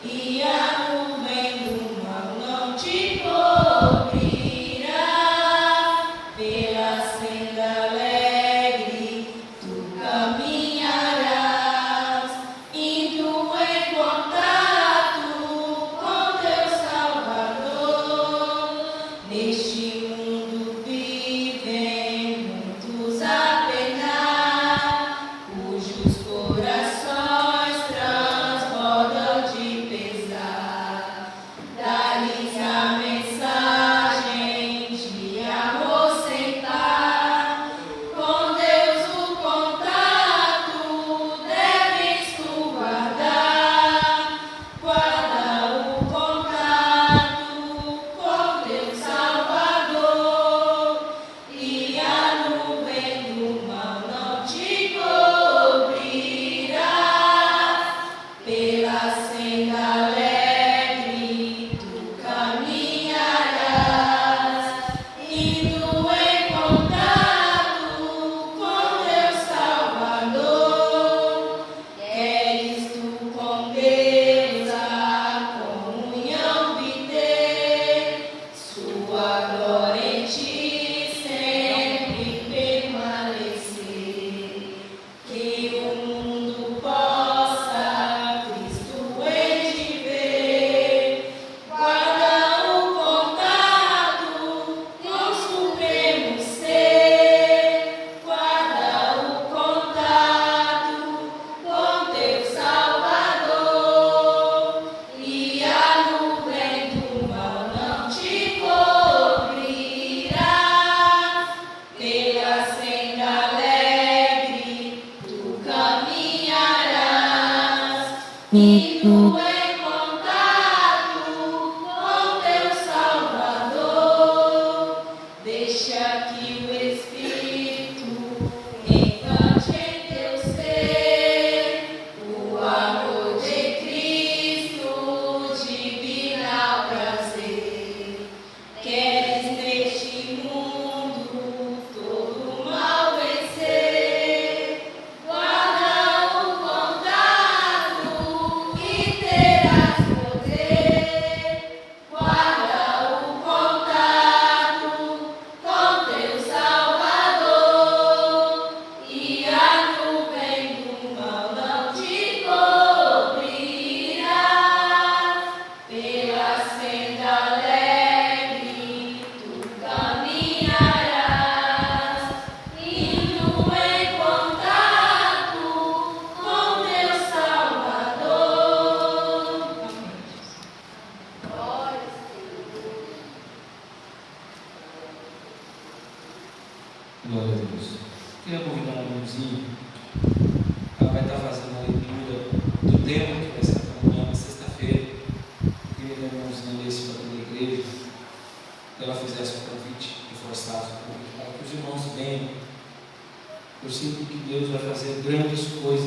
E a nuvem do mal não te cobrirá. Pela senda alegre tu caminharás, indo em contato com teu Salvador. Neste mundo vivem muitos a penar, cujos corações transbordam de pesar. Dá-lhes a mensagem de amor sem par. Com Deus o contato deves tu guardar. Guarda o contato com teu Salvador. E a nuvem do mal não te cobrirá. Pela senda alegre tu caminharás, indo em contato com teu Salvador. Queres tu com Deus a comunhão viver, sua glória em ti sempre permanecer. Que o mundo possa Cristo em ti ver. Guarda o contato com supremo ser. Guarda o contato com teu Salvador. E a nuvem do mal não te cobrirá. Pela senda alegre tu caminharás, indo em contato com teu Salvador. Deixa que o Espírito encante em teu ser, o amor de Cristo, divinal prazer. Queres neste mundo todo mal vencer. Guarda o contato e teu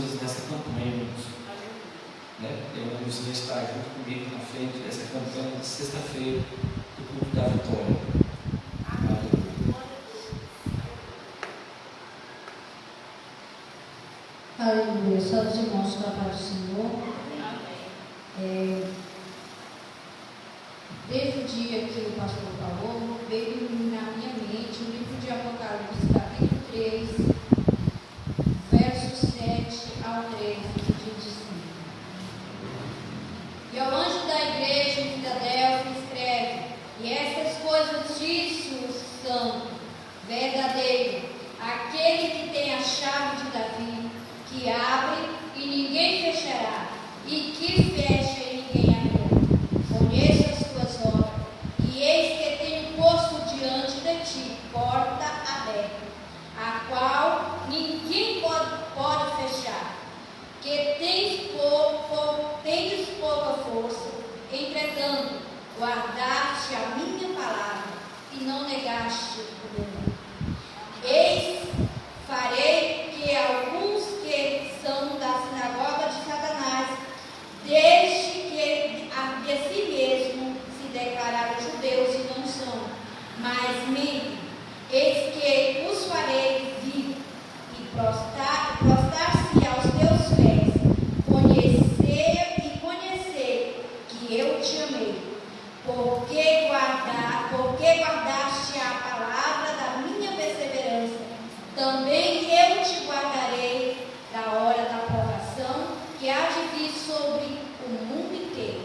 coisas nessa campanha, irmãos. Né? Tem uma irmãzinha estar junto comigo na frente dessa campanha de sexta-feira do culto da vitória.
Aleluia. Só os irmãos da paz do Senhor. Desde o dia que o pastor falou, veio na minha mente o livro de Apocalipse, capítulo 3, versos 7 ao 13, que diz assim: E ao anjo da igreja em Filadélfia escreve: E estas coisas disse o santo, verdadeiro, aquele que tem a chave de Davi, que abre e ninguém fechará, e que fecha e ninguém abrirá. Conheço as tuas obras, e eis que tenho posto diante de ti porta aberta, a qual ninguém pode fechar. Que tendes pouca força, entretanto, guardaste a minha palavra e não negaste o meu nome. Eis, farei que alguns que são da sinagoga de Satanás, desde que de si mesmo se declararam judeus e não são, mas mentem. Eis que os farei vir e prostrar-se aos teus pés, conhecer que eu te amei, porque guardaste a palavra da minha perseverança. Também eu te guardarei da hora da provação que há de vir sobre o mundo inteiro,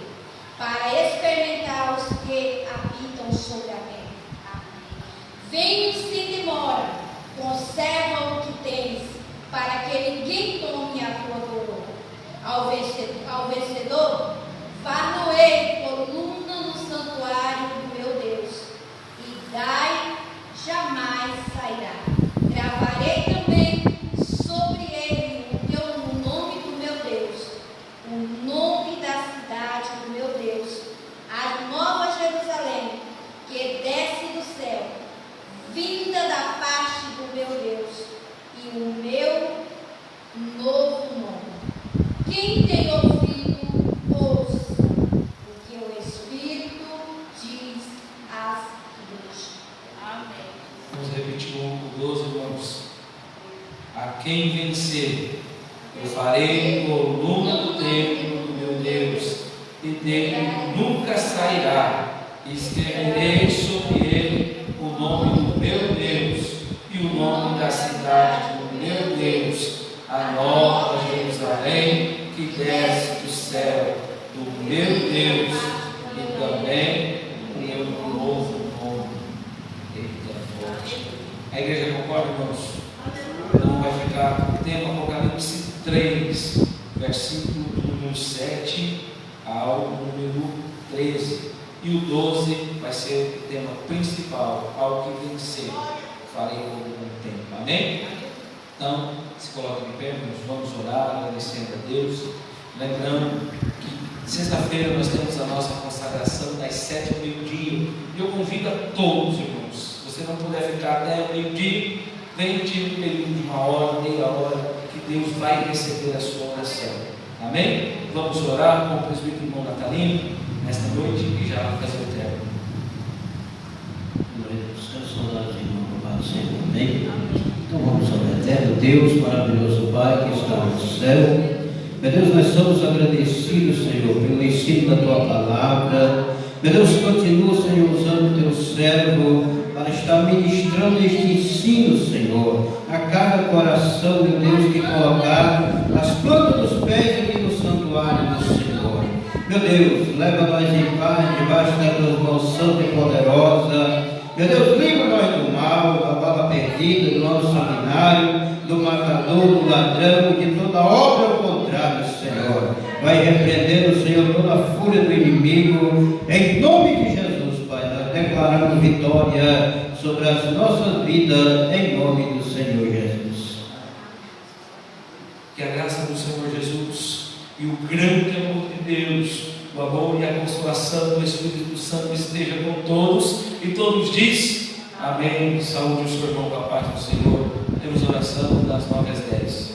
para experimentar os que habitam sobre a terra. Venho sem demora, conserva o que tens, para que ninguém tome a tua coroa. Ao vencedor, far-no-ei coluna no santuário do meu Deus, e dai jamais sairá. Gravarei também sobre ele o nome do meu Deus, o nome da cidade do meu Deus, a nova Jerusalém, que desce do céu, vinda da parte do meu Deus, e o meu novo nome. Quem tem ouvido, ouça o que o Espírito diz às igrejas. Amém.
Vamos repetir o 12, irmãos. A quem vencer, eu farei coluna do templo do meu Deus, e dele nunca sairá. Escreverei sobre ele o nome do meu Deus e o nome da cidade do meu Deus, a nova Jerusalém que desce do céu, do meu Deus, e também o meu novo nome. Eita, forte. A igreja concorda, irmãos? Então vai ficar o tema Apocalipse 3, versículo do número 7 ao número 13. E o 12 vai ser o tema principal, ao que vencer. Farei algum tempo. Amém? Então, se coloque de pé, irmãos, vamos orar, agradecendo a Deus. Lembrando que sexta-feira nós temos a nossa consagração das 7 ao meio-dia. E eu convido a todos, irmãos, se você não puder ficar até o meio-dia, venha tirar um período de 1 hora, meia hora, que Deus vai receber a sua oração. Amém? Vamos orar com o presbítero irmão Natalino nesta noite e já vamos fazer o término.
Glória a Deus, saudades, irmão, Pai, sempre, amém? Então vamos ao eterno Deus, maravilhoso Pai que está no céu. Meu Deus, nós somos agradecidos, Senhor, pelo ensino da Tua palavra. Meu Deus, continua, Senhor, usando o Teu servo para estar ministrando este ensino, Senhor, a cada coração, meu Deus, que colocar as plantas dos pés aqui no santuário do Senhor. Meu Deus, leva nós em paz debaixo da Tua mão santa e poderosa. Meu Deus, livra-nós do mal, da bala perdida, do nosso seminário, do matador, do ladrão, de toda obra ao contrário, Senhor. Vai repreender, Senhor, toda a fúria do inimigo. Em nome de Jesus, Pai, nós declaramos vitória sobre as nossas vidas, em nome do Senhor Jesus.
Que a graça do Senhor Jesus e o grande amor de Deus, o amor e a consolação do Espírito Santo esteja com todos, e todos dizem amém. Saúde o seu irmão com a parte do Senhor. Temos oração das 9 às 10.